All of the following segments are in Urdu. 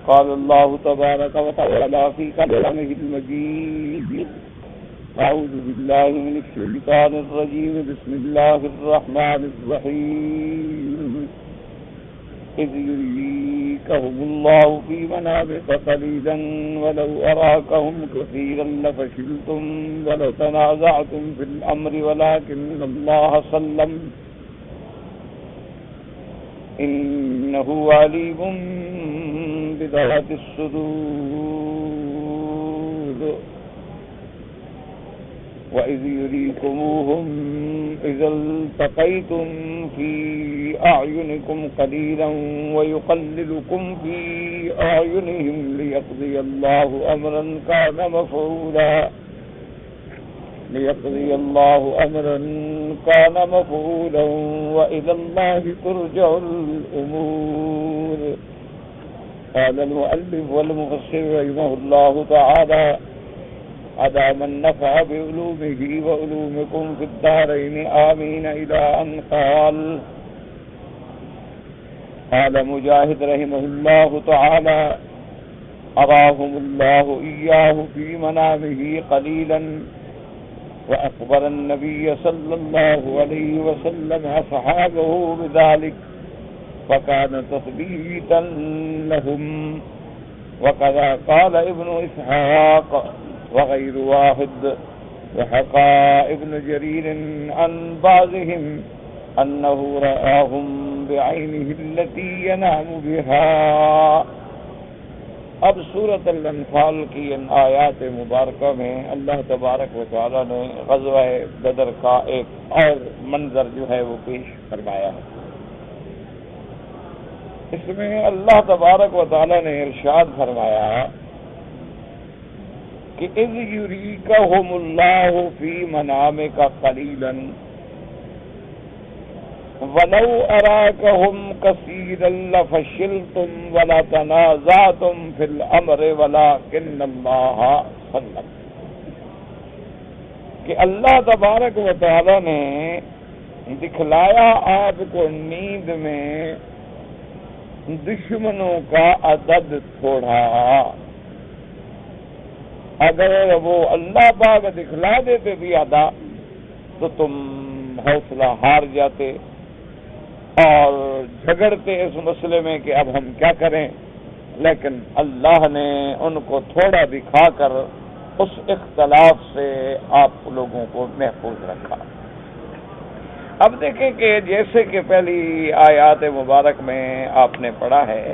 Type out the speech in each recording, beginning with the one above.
قال الله تبارك وتعالى في كلامه المجيد: أعوذ بالله من الشيطان الرجيم. بسم الله الرحمن الرحيم. إذ يريكهم الله في منامك قليلا ولو أراكهم كثيرا لفشلتم ولتنازعتم في الأمر ولكن الله سلم إنه عليم بذات الصدور. وإذ يريكموهم إذا التقيتم في أعينكم قليلا ويقللكم في أعينهم ليقضي الله أمرا كان مفعولا وإلى الله ترجع الأمور. قال المؤلف والمفسر رحمه الله تعالى: أدام النفع بعلومه وعلومكم في الدارين آمين. إلى أن قال مجاهد رحمه الله تعالى: أراهم الله إياه في منامه قليلا. وأخبر النبي صلى الله عليه وسلم أصحابه بذلك فكان تثبيتا لهم. وكذا قال ابن إسحاق وغير واحد. وحكى ابن جرير عن بعضهم أنه رآهم بعينه التي ينام بها. اب سورۃ الانفال کی ان آیات مبارکہ میں اللہ تبارک و تعالیٰ نے غزوہ بدر کا ایک اور منظر جو ہے وہ پیش فرمایا ہے. اس میں اللہ تبارک و تعالیٰ نے ارشاد فرمایا کہ اذ یریکہم اللہ فی منامک قلیلا وَلَوْ أَرَاكَهُمْ كَثِيرًا لَفَشِلْتُمْ وَلَتَنَازَعْتُمْ فِي الْأَمْرِ وَلَكِنَّ اللَّهَ سَلَّمَ. کہ اللہ تبارک و تعالی نے دکھلایا آپ کو نیند میں دشمنوں کا عدد تھوڑا. اگر وہ اللہ پاک دکھلا دیتے زیادہ تو تم حوصلہ ہار جاتے اور جھگڑتے اس مسئلے میں کہ اب ہم کیا کریں. لیکن اللہ نے ان کو تھوڑا دکھا کر اس اختلاف سے آپ لوگوں کو محفوظ رکھا. اب دیکھیں کہ جیسے کہ پہلی آیات مبارک میں آپ نے پڑھا ہے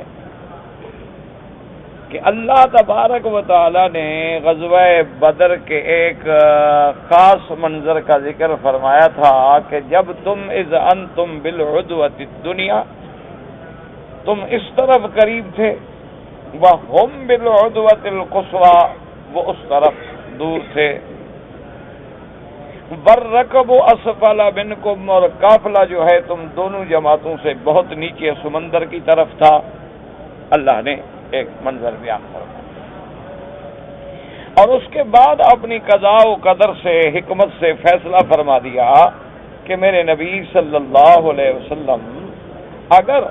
کہ اللہ تبارک و تعالی نے غزوہ بدر کے ایک خاص منظر کا ذکر فرمایا تھا کہ جب تم اذ انتم بالعدوۃ الدنیا، تم اس طرف قریب تھے، وہم بالعدوۃ القصویٰ، وہ اس طرف دور تھے، والرکب اسفل منکم، اور قافلہ جو ہے تم دونوں جماعتوں سے بہت نیچے سمندر کی طرف تھا. اللہ نے ایک منظر بیان فرمایا اور اس کے بعد اپنی قضاء و قدر سے حکمت سے فیصلہ فرما دیا کہ میرے نبی صلی اللہ علیہ وسلم اگر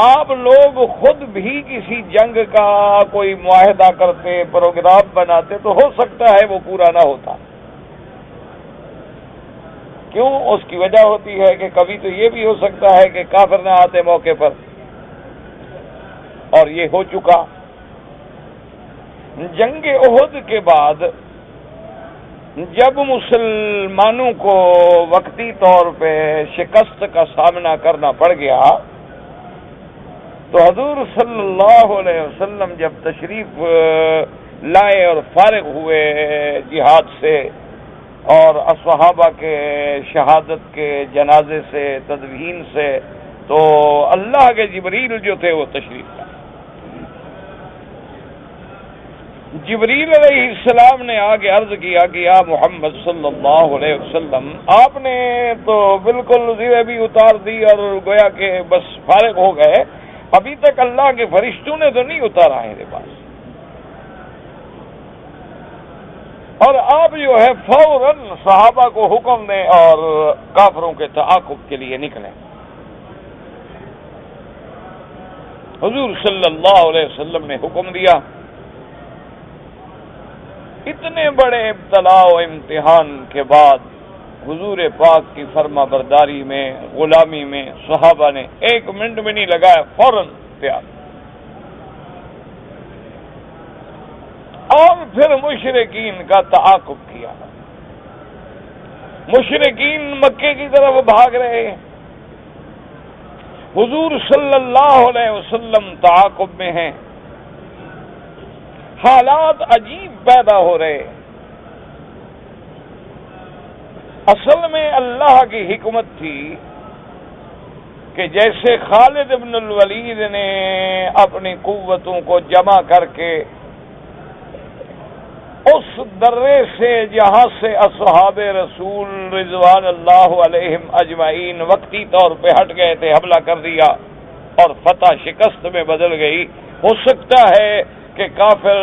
آپ لوگ خود بھی کسی جنگ کا کوئی معاہدہ کرتے، پروگرام بناتے تو ہو سکتا ہے وہ پورا نہ ہوتا. کیوں؟ اس کی وجہ ہوتی ہے کہ کبھی تو یہ بھی ہو سکتا ہے کہ کافر نہ آتے موقع پر، اور یہ ہو چکا. جنگ احد کے بعد جب مسلمانوں کو وقتی طور پہ شکست کا سامنا کرنا پڑ گیا تو حضور صلی اللہ علیہ وسلم جب تشریف لائے اور فارغ ہوئے جہاد سے اور صحابہ کے شہادت کے جنازے سے، تدفین سے، تو اللہ کے جبریل جو تھے وہ تشریف لائے. جبریل علیہ السلام نے آگے عرض کیا کہ یا محمد صلی اللہ علیہ وسلم، آپ نے تو بالکل زیریں بھی اتار دی اور گویا کہ بس فارغ ہو گئے، ابھی تک اللہ کے فرشتوں نے تو نہیں اتارا ہے لباس، اور آپ جو ہے فوراً صحابہ کو حکم دیں اور کافروں کے تعاقب کے لیے نکلیں. حضور صلی اللہ علیہ وسلم نے حکم دیا، اتنے بڑے ابتلاء و امتحان کے بعد حضور پاک کی فرما برداری میں، غلامی میں صحابہ نے 1 منٹ بھی نہیں لگایا، فوراً تیار۔ اور پھر مشرکین کا تعاقب کیا، مشرکین مکے کی طرف بھاگ رہے ہیں، حضور صلی اللہ علیہ وسلم تعاقب میں ہیں، حالات عجیب پیدا ہو رہے۔ اصل میں اللہ کی حکمت تھی کہ جیسے خالد بن الولید نے اپنی قوتوں کو جمع کر کے اس درے سے جہاں سے اصحاب رسول رضوان اللہ علیہم اجمعین وقتی طور پہ ہٹ گئے تھے، حملہ کر دیا اور فتح شکست میں بدل گئی، ہو سکتا ہے کہ کافر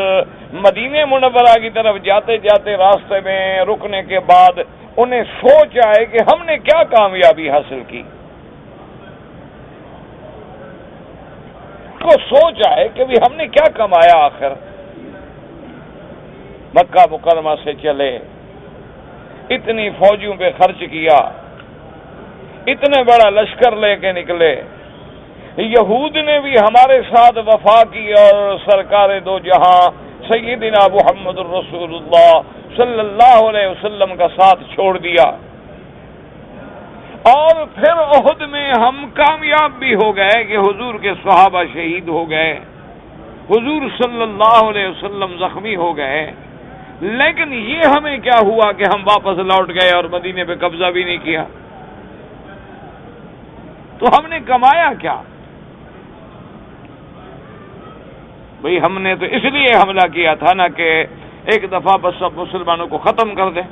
مدینہ منورہ کی طرف جاتے جاتے راستے میں رکنے کے بعد انہیں سوچ آئے کہ ہم نے کیا کامیابی حاصل کی، کو سوچ آئے کہ بھی ہم نے کیا کمایا، آخر مکہ مکرمہ سے چلے، اتنی فوجیوں پہ خرچ کیا، اتنے بڑا لشکر لے کے نکلے، یہود نے بھی ہمارے ساتھ وفا کی اور سرکار دو جہاں سیدنا محمد الرسول اللہ صلی اللہ علیہ وسلم کا ساتھ چھوڑ دیا، اور پھر احد میں ہم کامیاب بھی ہو گئے کہ حضور کے صحابہ شہید ہو گئے، حضور صلی اللہ علیہ وسلم زخمی ہو گئے، لیکن یہ ہمیں کیا ہوا کہ ہم واپس لوٹ گئے اور مدینے پہ قبضہ بھی نہیں کیا، تو ہم نے کمایا کیا؟ بھئی ہم نے تو اس لیے حملہ کیا تھا نا کہ ایک دفعہ بس سب مسلمانوں کو ختم کر دیں،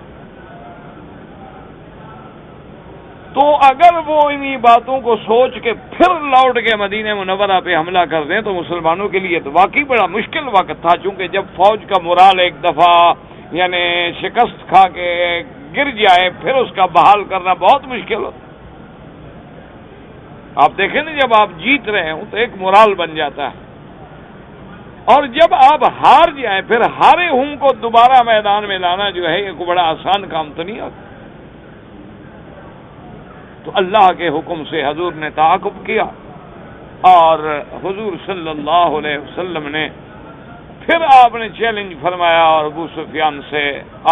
تو اگر وہ انہی باتوں کو سوچ کے پھر لوٹ کے مدینہ منورہ پہ حملہ کر دیں تو مسلمانوں کے لیے تو واقعی بڑا مشکل وقت تھا، چونکہ جب فوج کا مورال ایک دفعہ یعنی شکست کھا کے گر جائے پھر اس کا بحال کرنا بہت مشکل ہوتا۔ آپ دیکھیں نا، جب آپ جیت رہے ہوں تو ایک مورال بن جاتا ہے، اور جب آپ ہار جائیں پھر ہارے ہوں کو دوبارہ میدان میں لانا جو ہے یہ کوئی بڑا آسان کام تو نہیں ہوتا۔ تو اللہ کے حکم سے حضور نے تعاقب کیا، اور حضور صلی اللہ علیہ وسلم نے پھر آپ نے چیلنج فرمایا اور ابو سفیان سے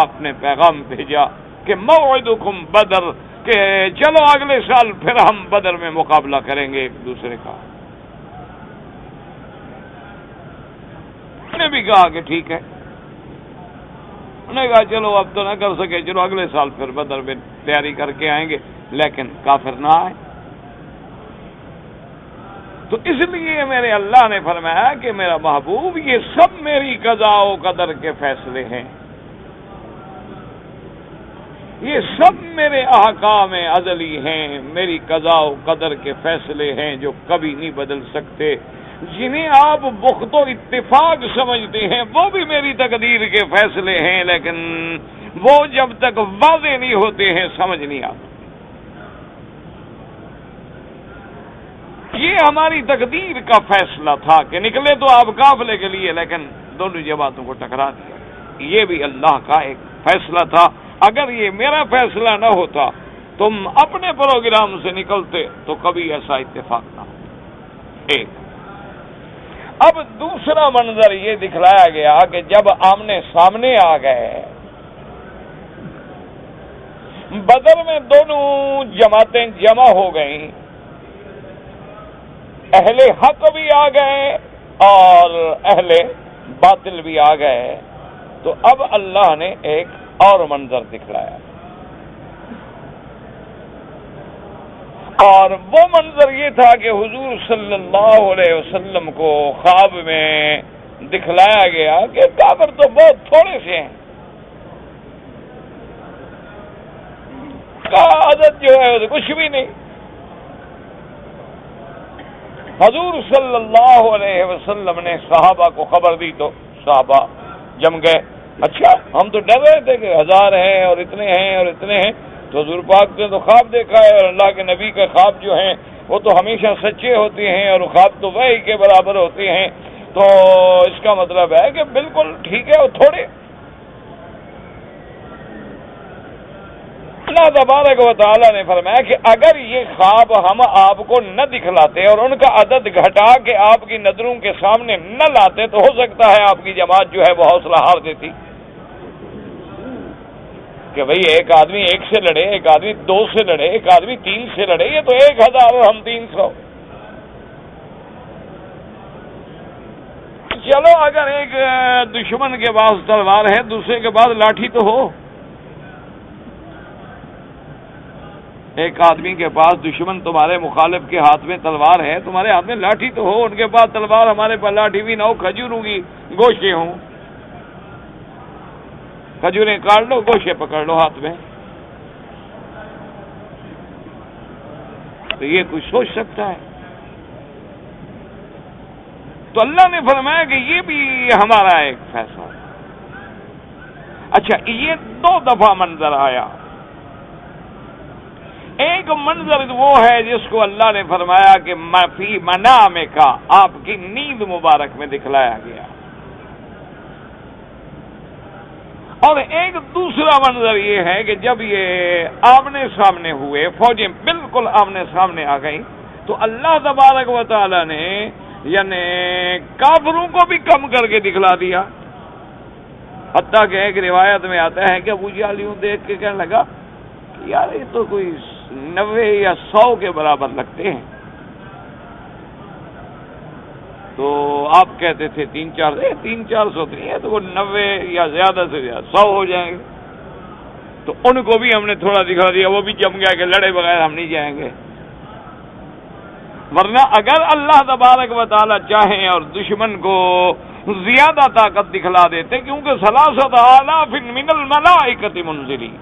آپ نے پیغام بھیجا کہ موعدکم بدر، کہ چلو اگلے سال پھر ہم بدر میں مقابلہ کریں گے ایک دوسرے کا۔ نے بھی کہا کہ ٹھیک ہے، انہوں نے کہا چلو اب تو نہ کر سکے، چلو اگلے سال پھر بدر میں تیاری کر کے آئیں گے، لیکن کافر نہ آئے۔ تو اس لیے میرے اللہ نے فرمایا کہ میرا محبوب یہ سب میری قضاء و قدر کے فیصلے ہیں، یہ سب میرے احکام ازلی ہیں، میری قضاء و قدر کے فیصلے ہیں جو کبھی نہیں بدل سکتے۔ جنہیں آپ بخت و اتفاق سمجھتے ہیں وہ بھی میری تقدیر کے فیصلے ہیں، لیکن وہ جب تک واضح نہیں ہوتے ہیں سمجھ نہیں آتا۔ یہ ہماری تقدیر کا فیصلہ تھا کہ نکلے تو آپ قافلے کے لیے، لیکن دونوں جماعتوں کو ٹکرا دیا، یہ بھی اللہ کا ایک فیصلہ تھا۔ اگر یہ میرا فیصلہ نہ ہوتا، تم اپنے پروگرام سے نکلتے تو کبھی ایسا اتفاق نہ ہوتا۔ ایک اب دوسرا منظر یہ دکھلایا گیا کہ جب آمنے سامنے آ گئے، بدر میں دونوں جماعتیں جمع ہو گئیں، اہل حق بھی آ گئے اور اہل باطل بھی آ گئے، تو اب اللہ نے ایک اور منظر دکھلایا، اور وہ منظر یہ تھا کہ حضور صلی اللہ علیہ وسلم کو خواب میں دکھلایا گیا کہ کافر تو بہت تھوڑے سے ہیں، کا عدد جو ہے وہ کچھ بھی نہیں۔ حضور صلی اللہ علیہ وسلم نے صحابہ کو خبر دی تو صحابہ جم گئے، اچھا ہم تو ڈر رہے تھے کہ 1000 ہیں اور اتنے ہیں اور اتنے ہیں، تو حضور پاک نے تو خواب دیکھا ہے، اور اللہ کے نبی کے خواب جو ہیں وہ تو ہمیشہ سچے ہوتے ہیں اور خواب تو وہی کے برابر ہوتے ہیں، تو اس کا مطلب ہے کہ بالکل ٹھیک ہے وہ تھوڑے۔ اللہ تبارک و تعالیٰ نے فرمایا کہ اگر یہ خواب ہم آپ کو نہ دکھلاتے اور ان کا عدد گھٹا کے آپ کی نظروں کے سامنے نہ لاتے تو ہو سکتا ہے آپ کی جماعت جو ہے وہ حوصلہ ہار دیتی کہ بھئی ایک آدمی 1 سے لڑے، ایک آدمی 2 سے لڑے، ایک آدمی 3 سے لڑے، یہ تو 1000 اور ہم 300۔ چلو اگر ایک دشمن کے پاس تلوار ہے دوسرے کے پاس لاٹھی تو ہو، ایک آدمی کے پاس دشمن تمہارے مخالف کے ہاتھ میں تلوار ہے، تمہارے ہاتھ میں لاٹھی تو ہو، ان کے پاس تلوار ہمارے پاس لاٹھی بھی نہ ہو، کھجوروں کی گوشے ہوں، کھجوریں کاٹ لو گوشے پکڑ لو ہاتھ میں، تو یہ کچھ سوچ سکتا ہے؟ تو اللہ نے فرمایا کہ یہ بھی ہمارا ایک فیصلہ۔ اچھا، یہ 2 دفعہ منظر آیا۔ ایک منظر وہ ہے جس کو اللہ نے فرمایا کہ فی منام کا، آپ کی نیند مبارک میں دکھلایا گیا، اور ایک دوسرا منظر یہ ہے کہ جب یہ آمنے سامنے ہوئے، فوجیں بالکل آمنے سامنے آ گئیں، تو اللہ تبارک و تعالی نے یعنی کافروں کو بھی کم کر کے دکھلا دیا، حتیٰ کہ ایک روایت میں آتا ہے کہ ابو جہل یوں دیکھ کے کہنے لگا کہ یار یہ تو کوئی 90 یا 100 کے برابر لگتے ہیں، تو آپ کہتے تھے 300-400 نہیں ہے، تو وہ 90 یا زیادہ سے زیادہ 100 ہو جائیں گے، تو ان کو بھی ہم نے تھوڑا دکھا دیا، وہ بھی جم گیا کہ لڑے بغیر ہم نہیں جائیں گے۔ ورنہ اگر اللہ تبارک و تعالی چاہیں اور دشمن کو زیادہ طاقت دکھلا دیتے، کیونکہ 3,000 من الملائکۃ منزلین،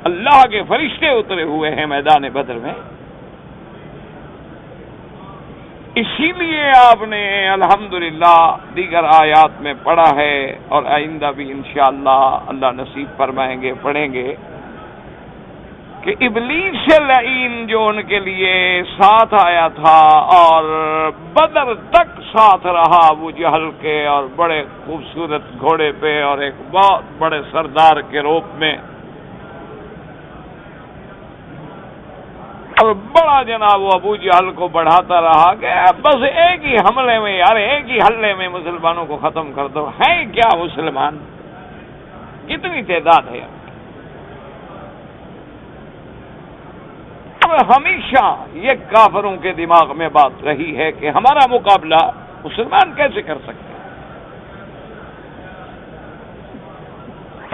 اللہ کے فرشتے اترے ہوئے ہیں میدان بدر میں، اسی لیے آپ نے الحمدللہ دیگر آیات میں پڑھا ہے اور آئندہ بھی انشاءاللہ اللہ نصیب فرمائیں گے پڑھیں گے کہ ابلیس لعین جو ان کے لیے ساتھ آیا تھا اور بدر تک ساتھ رہا ابو جہل کے، اور بڑے خوبصورت گھوڑے پہ اور ایک بہت بڑے سردار کے روپ میں، اور بڑا جناب وہ ابو جہل کو بڑھاتا رہا کہ بس ایک ہی حملے میں، یار ایک ہی حلے میں مسلمانوں کو ختم کر دو۔ ہیں کیا مسلمان؟ کتنی تعداد ہے؟ ہمیشہ یہ کافروں کے دماغ میں بات رہی ہے کہ ہمارا مقابلہ مسلمان کیسے کر سکتے ہیں؟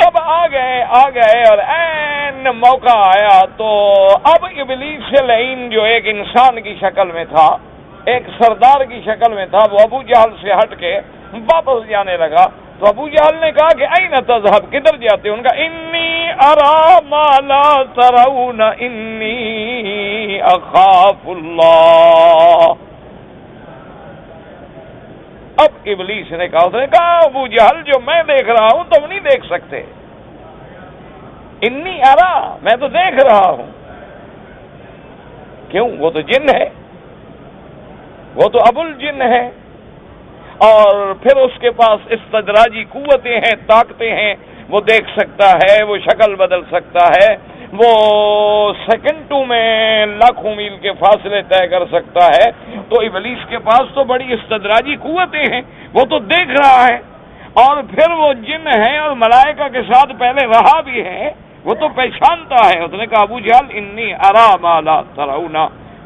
اب آ گئے اور این موقع آیا تو اب ابلیس لعین جو ایک انسان کی شکل میں تھا، ایک سردار کی شکل میں تھا، وہ ابو جہل سے ہٹ کے واپس جانے لگا، تو ابو جہل نے کہا کہ این تذهب، کدھر جاتے؟ ان کا انی ارا ما لا ترون انی اخاف اللہ۔ اب ابلیس نے کہا، اس نے کہا ابو جہل جو میں دیکھ رہا ہوں تم نہیں دیکھ سکتے، انی ارا، میں تو دیکھ رہا ہوں۔ کیوں؟ وہ تو جن ہے، وہ تو ابو الجن ہے، اور پھر اس کے پاس استدراجی قوتیں ہیں، طاقتیں ہیں، وہ دیکھ سکتا ہے، وہ شکل بدل سکتا ہے، وہ سیکنڈوں میں لاکھوں میل کے فاصلے طے کر سکتا ہے، تو ابلیس کے پاس تو بڑی استدراجی قوتیں ہیں، وہ تو دیکھ رہا ہے، اور پھر وہ جن ہے اور ملائکہ کے ساتھ پہلے رہا بھی ہے، وہ تو پہچانتا ہے۔ اس نے کہا ابو جہل انی ارا ما لا ترون،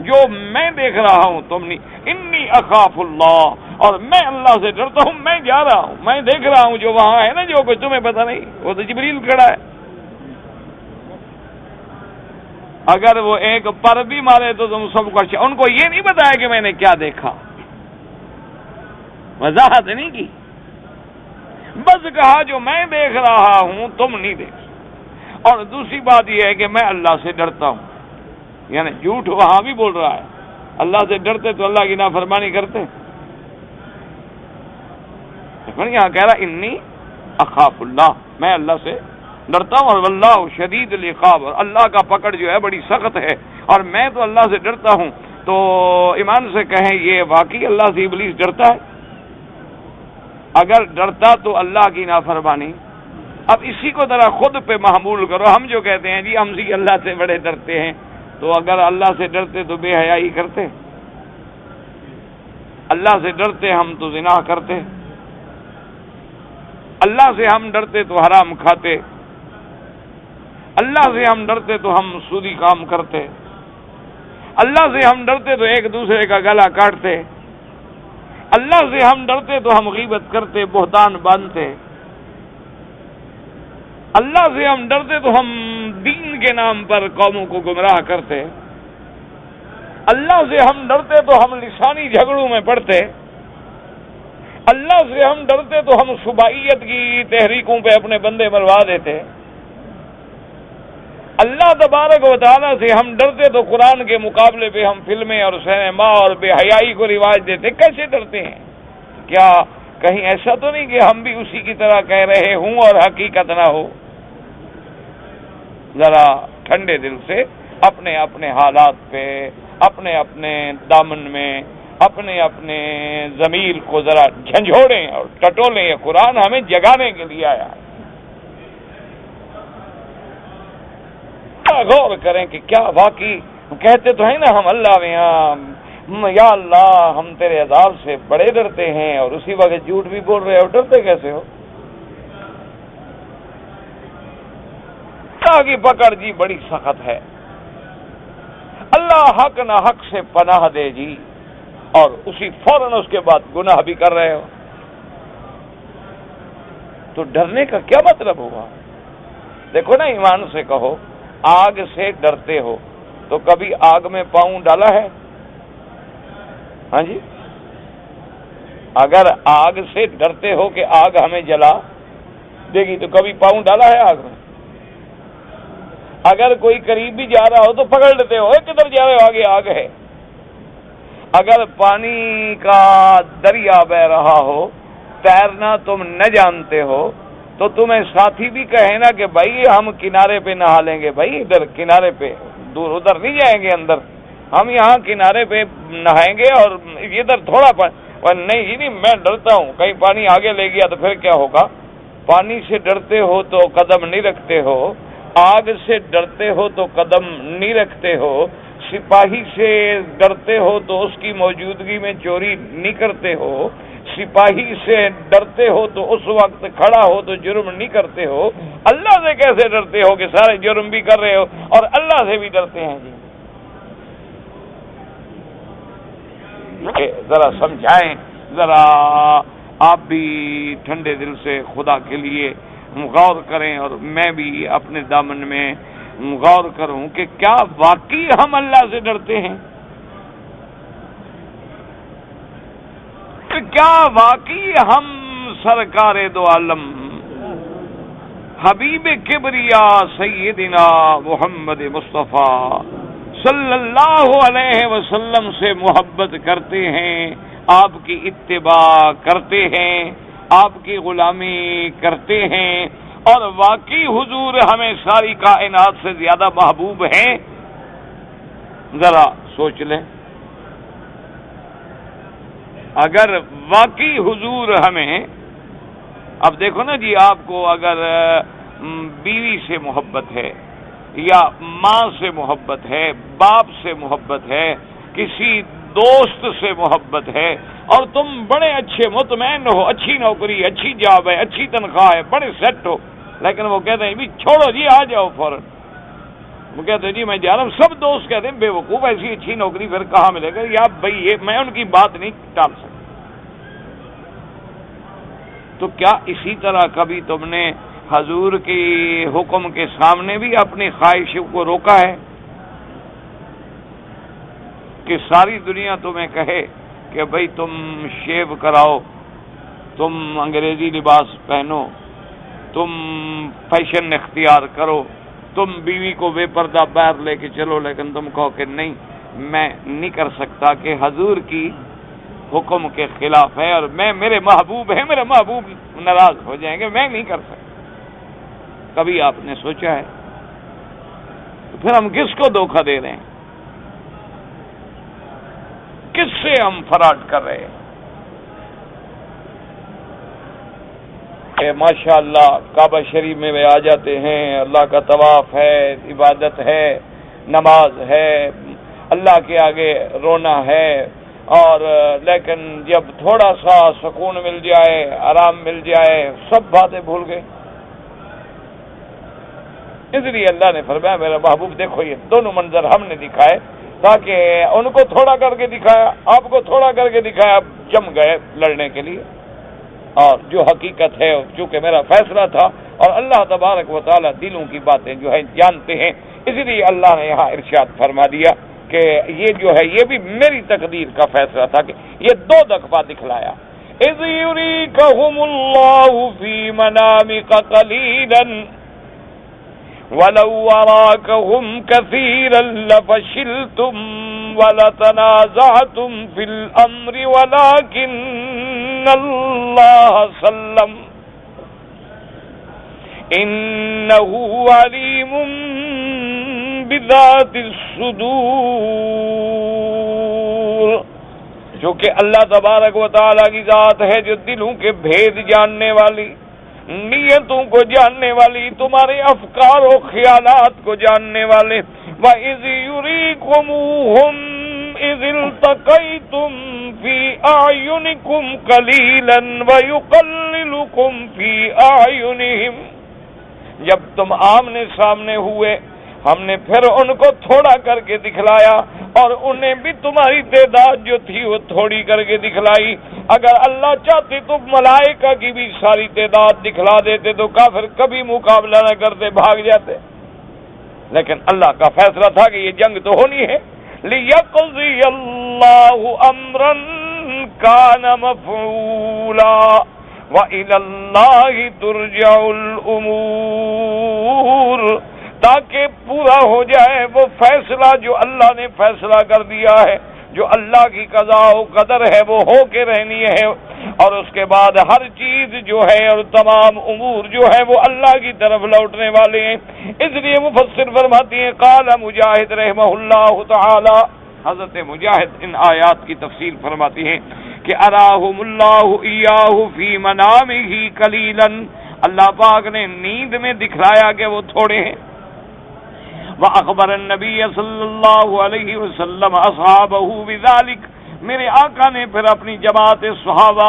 جو میں دیکھ رہا ہوں تم نہیں، انی اخاف اللہ، اور میں اللہ سے ڈرتا ہوں، میں جا رہا ہوں، میں دیکھ رہا ہوں جو وہاں ہے نا، جو کچھ تمہیں پتہ نہیں، وہ تو جبریل کھڑا ہے، اگر وہ ایک پر بھی مارے تو تم سب کو اچھا۔ ان کو یہ نہیں بتایا کہ میں نے کیا دیکھا، وضاحت نہیں کی، بس کہا جو میں دیکھ رہا ہوں تم نہیں دیکھ۔ اور دوسری بات یہ ہے کہ میں اللہ سے ڈرتا ہوں، یعنی جھوٹ وہاں بھی بول رہا ہے، اللہ سے ڈرتے تو اللہ کی نافرمانی کرتے، لیکن یہاں کہہ رہا انی اخاف اللہ، میں اللہ سے ڈرتا ہوں، اور واللہ شدید العقاب، اور اللہ کا پکڑ جو ہے بڑی سخت ہے۔ اور میں تو اللہ سے ڈرتا ہوں، تو ایمان سے کہیں یہ واقعی اللہ سے ابلیس ڈرتا ہے؟ اگر ڈرتا تو اللہ کی نافرمانی۔ اب اسی کو ذرا خود پہ محمول کرو، ہم جو کہتے ہیں جی ہم سی اللہ سے بڑے ڈرتے ہیں، تو اگر اللہ سے ڈرتے تو بے حیائی کرتے، اللہ سے ڈرتے ہم تو زنا کرتے، اللہ سے ہم ڈرتے تو حرام کھاتے، اللہ سے ہم ڈرتے تو ہم سودی کام کرتے، اللہ سے ہم ڈرتے تو ایک دوسرے کا گلا کاٹتے، اللہ سے ہم ڈرتے تو ہم غیبت کرتے، بہتان باندھتے، اللہ سے ہم ڈرتے تو ہم دین کے نام پر قوموں کو گمراہ کرتے، اللہ سے ہم ڈرتے تو ہم لسانی جھگڑوں میں پڑتے، اللہ سے ہم ڈرتے تو ہم صوبائیت کی تحریکوں پہ اپنے بندے مروا دیتے، اللہ تبارک و تعالیٰ سے ہم ڈرتے تو قرآن کے مقابلے پہ ہم فلمیں اور سینما اور بے حیائی کو رواج دیتے۔ کیسے ڈرتے ہیں؟ کیا کہیں ایسا تو نہیں کہ ہم بھی اسی کی طرح کہہ رہے ہوں اور حقیقت نہ ہو؟ ذرا ٹھنڈے دل سے اپنے اپنے حالات پہ، اپنے اپنے دامن میں، اپنے اپنے ضمیر کو ذرا جھنجھوڑیں اور ٹٹولیں۔ یہ قرآن ہمیں جگانے کے لیے آیا ہے۔ غور کریں کہ کیا واقعی کہتے تو ہیں نا ہم اللہ میں یا اللہ ہم تیرے عذاب سے بڑے ڈرتے ہیں، اور اسی وقت جھوٹ بھی بول رہے ہو، ڈرتے کیسے ہو؟ اللہ کی پکڑ جی بڑی سخت ہے، اللہ حق نہ حق سے پناہ دے جی، اور اسی فوراً اس کے بعد گناہ بھی کر رہے ہو، تو ڈرنے کا کیا مطلب ہوا؟ دیکھو نا ایمان سے کہو، آگ سے ڈرتے ہو تو کبھی آگ میں پاؤں ڈالا ہے؟ ہاں جی، اگر آگ سے ڈرتے ہو کہ آگ ہمیں جلا دے گی تو کبھی پاؤں ڈالا ہے آگ میں؟ اگر کوئی قریب بھی جا رہا ہو تو پکڑ لیتے ہو، کدھر جا رہے ہو؟ آگے آگ ہے۔ اگر پانی کا دریا بہ رہا ہو، تیرنا تم نہ جانتے ہو، تو تمہیں ساتھی بھی کہے نا کہ بھائی ہم کنارے پہ نہا لیں گے، بھائی ادھر کنارے پہ، دور ادھر نہیں جائیں گے اندر، ہم یہاں کنارے پہ نہائیں گے اور ادھر تھوڑا نہیں جی، نہیں میں ڈرتا ہوں کہیں پانی آگے لے گیا تو پھر کیا ہوگا؟ پانی سے ڈرتے ہو تو قدم نہیں رکھتے ہو، آگ سے ڈرتے ہو تو قدم نہیں رکھتے ہو، سپاہی سے ڈرتے ہو تو اس کی موجودگی میں چوری نہیں کرتے ہو، سپاہی سے ڈرتے ہو تو اس وقت کھڑا ہو تو جرم نہیں کرتے ہو، اللہ سے کیسے ڈرتے ہو کہ سارے جرم بھی کر رہے ہو اور اللہ سے بھی ڈرتے ہیں؟ جی ذرا سمجھائیں، ذرا آپ بھی ٹھنڈے دل سے خدا کے لیے غور کریں، اور میں بھی اپنے دامن میں غور کروں کہ کیا واقعی ہم اللہ سے ڈرتے ہیں؟ کیا واقعی ہم سرکار دو عالم حبیب کبریا سیدنا محمد مصطفیٰ صلی اللہ علیہ وسلم سے محبت کرتے ہیں، آپ کی اتباع کرتے ہیں، آپ کی غلامی کرتے ہیں، اور واقعی حضور ہمیں ساری کائنات سے زیادہ محبوب ہیں؟ ذرا سوچ لیں، اگر واقعی حضور ہمیں، اب دیکھو نا جی، آپ کو اگر بیوی سے محبت ہے یا ماں سے محبت ہے، باپ سے محبت ہے، کسی دوست سے محبت ہے، اور تم بڑے اچھے مطمئن ہو، اچھی نوکری، اچھی جاب ہے، اچھی تنخواہ ہے، بڑے سیٹ ہو، لیکن وہ کہتے ہیں بھی چھوڑو جی آ جاؤ فوراً، وہ کہتے ہیں جی میں جا رہا ہوں، سب دوست کہتے ہیں بے وقوف ایسی اچھی نوکری پھر کہاں ملے گا؟ یا بھائی یہ میں ان کی بات نہیں ٹال سکتا۔ تو کیا اسی طرح کبھی تم نے حضور کی حکم کے سامنے بھی اپنی خواہشوں کو روکا ہے؟ کہ ساری دنیا تمہیں کہے کہ بھئی تم شیو کراؤ، تم انگریزی لباس پہنو، تم فیشن اختیار کرو، تم بیوی کو بے پردہ باہر لے کے چلو، لیکن تم کہو کہ نہیں میں نہیں کر سکتا کہ حضور کی حکم کے خلاف ہے، اور میرے محبوب ہے، میرے محبوب ناراض ہو جائیں گے، میں نہیں کر سکتا۔ کبھی آپ نے سوچا ہے؟ تو پھر ہم کس کو دھوکہ دے رہے ہیں؟ کس سے ہم فراڈ کر رہے ہیں؟ کہ ماشاء اللہ کعبہ شریف میں آ جاتے ہیں، اللہ کا طواف ہے، عبادت ہے، نماز ہے، اللہ کے آگے رونا ہے، اور لیکن جب تھوڑا سا سکون مل جائے، آرام مل جائے، سب باتیں بھول گئے۔ اس لیے اللہ نے فرمایا میرا محبوب دیکھو یہ دونوں منظر ہم نے دکھائے تاکہ ان کو تھوڑا کر کے دکھایا، آپ کو تھوڑا کر کے دکھایا، آپ جم گئے لڑنے کے لیے۔ اور جو حقیقت ہے چونکہ میرا فیصلہ تھا، اور اللہ تبارک و تعالی دلوں کی باتیں جو ہے جانتے ہیں، اسی لیے اللہ نے یہاں ارشاد فرما دیا کہ یہ جو ہے یہ بھی میری تقدیر کا فیصلہ تھا کہ یہ دو دفعہ دکھلایا۔ اذ یریکہم اللہ فی منامک قلیلا وَلَوْ وَرَاكَهُمْ كَثِيرًا لَفَشِلْتُمْ وَلَتَنَازَعْتُمْ فِي الْأَمْرِ وَلَكِنَّ اللَّهَ سَلَّمَ إِنَّهُ عَلِيمٌ بِذَاتِ الصُّدُورِ، جو کہ اللہ تبارک و تعالیٰ کی ذات ہے جو دلوں کے بھید جاننے والی، نیتوں کو جاننے والی، تمہارے افکار و خیالات کو جاننے والے۔ وَإِذْ يُرِيكُمُوهُمْ إِذِ الْتَقَيْتُمْ فِي أَعْيُنِكُمْ قَلِيلًا وَيُقَلِّلُكُمْ فِي أَعْيُنِهِمْ، جب تم آمنے سامنے ہوئے ہم نے پھر ان کو تھوڑا کر کے دکھلایا، اور انہیں بھی تمہاری تعداد جو تھی وہ تھوڑی کر کے دکھلائی۔ اگر اللہ چاہتے تو ملائکہ کی بھی ساری تعداد دکھلا دیتے تو کافر کبھی مقابلہ نہ کرتے، بھاگ جاتے، لیکن اللہ کا فیصلہ تھا کہ یہ جنگ تو ہونی ہے۔ لِيَقْضِيَ اللَّهُ أَمْرًا كَانَ مَفْعُولًا وَإِلَى اللَّهِ تُرْجَعُ الْأُمُورُ، تاکہ پورا ہو جائے وہ فیصلہ جو اللہ نے فیصلہ کر دیا ہے، جو اللہ کی قضاء و قدر ہے وہ ہو کے رہنی ہے، اور اس کے بعد ہر چیز جو ہے اور تمام امور جو ہے وہ اللہ کی طرف لوٹنے والے ہیں۔ اس لیے مفسر فرماتی ہیں، قال مجاہد رحمہ اللہ تعالی، حضرت مجاہد ان آیات کی تفسیر فرماتی ہیں کہ اراہم اللہ ایاہ فی منامہ قلیلا، اللہ پاک نے نیند میں دکھلایا کہ وہ تھوڑے ہیں۔ وَأَخْبَرَ النَّبِيَّ صلی اللہ علیہ وسلم اصحابہ بذلک، میرے آقا نے پھر اپنی جماعت صحابہ،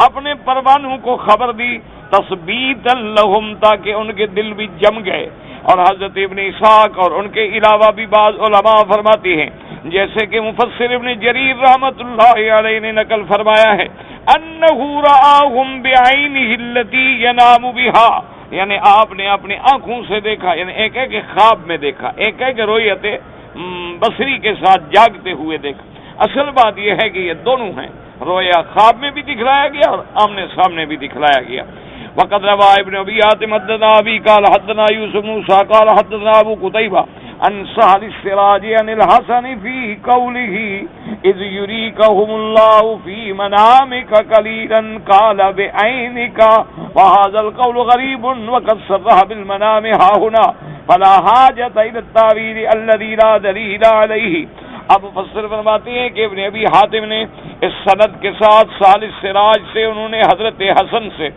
اپنے پروانوں کو خبر دی، تثبیتا لہم، تاکہ ان کے دل بھی جم گئے۔ اور حضرت ابن اسحاق اور ان کے علاوہ بھی بعض علماء فرماتی ہیں، جیسے کہ مفسر ابن جریر رحمۃ اللہ علیہ نے نقل فرمایا ہے، انہ رآہم بعینہ التی ینام بہا، یعنی آپ نے اپنی آنکھوں سے دیکھا، یعنی ایک ہے کہ خواب میں دیکھا، ایک ہے کہ رؤیت بصری کے ساتھ جاگتے ہوئے دیکھا۔ اصل بات یہ ہے کہ یہ دونوں ہیں، رویا خواب میں بھی دکھلایا گیا اور آمنے سامنے بھی دکھلایا گیا۔ وقد روى ابن ابي حاتم حدثنا ابي قال حدثنا يوسف موسى قال حدثنا ابو قتيبة عن سهل السراج عن الحسن في قوله اذ يريكهم الله في منامك قليلا قال بعينك، وهذا القول غريب وقد صرح بالمنام ها هنا فلا حاجة الى التاويل الذي لا دليل عليه۔ اب مفسر فرماتی ہیں کہ ابن ابی حاتم نے اس سند کے ساتھ ثالث سراج سے انہوں نے حضرت حسن سے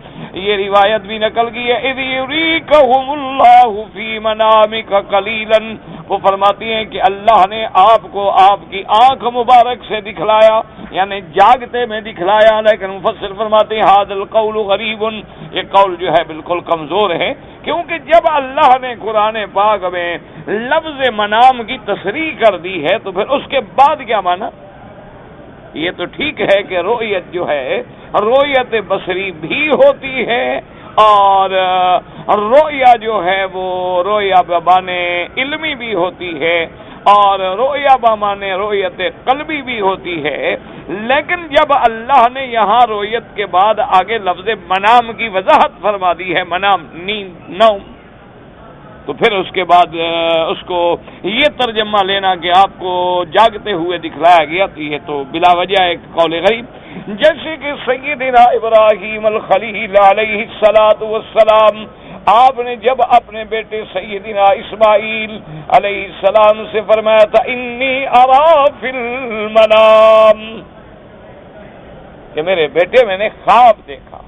یہ روایت بھی نقل کی ہے، اذ یریکہم اللہ فی منامک قلیلا، وہ فرماتی ہیں کہ اللہ نے آپ کو آپ کی آنکھ مبارک سے دکھلایا، یعنی جاگتے میں دکھلایا، لیکن مفسر فرماتے ہیں ھذا القول غریب، یہ قول جو ہے بالکل کمزور ہے، کیونکہ جب اللہ نے قرآن پاک میں لفظ منام کی تصریح کر دی ہے تو پھر اس کے بعد کیا مانا؟ یہ تو ٹھیک ہے کہ رؤیت جو ہے رؤیت بصری بھی ہوتی ہے، اور رؤیا جو ہے وہ رؤیا بمانے علمی بھی ہوتی ہے، اور رؤیا بمانے رؤیت قلبی بھی ہوتی ہے، لیکن جب اللہ نے یہاں رؤیت کے بعد آگے لفظ منام کی وضاحت فرما دی ہے، منام نیند نوم، تو پھر اس کے بعد اس کو یہ ترجمہ لینا کہ آپ کو جاگتے ہوئے دکھلایا گیا، تو یہ تو بلا وجہ ایک قول غریب۔ جیسے کہ سیدنا ابراہیم الخلیل علیہ الصلاۃ والسلام آپ نے جب اپنے بیٹے سیدنا اسماعیل علیہ السلام سے فرمایا تھا انی ارا فی المنام، کہ میرے بیٹے میں نے خواب دیکھا،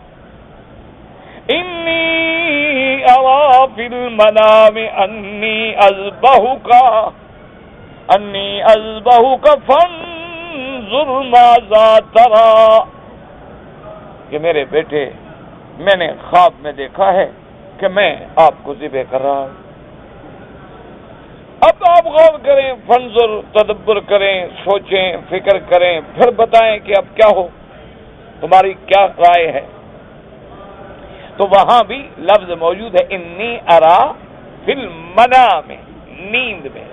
انی ارا فی المنام انی اذبحک فانظر ماذا تری، کہ میرے بیٹے میں نے خواب میں دیکھا ہے کہ میں آپ کو ذبح کر رہا ہوں، اب آپ غور کریں، فنظر تدبر کریں، سوچیں، فکر کریں، پھر بتائیں کہ اب کیا ہو، تمہاری کیا رائے ہے؟ تو وہاں بھی لفظ موجود ہے انی ارا فی المنام، نیند میں،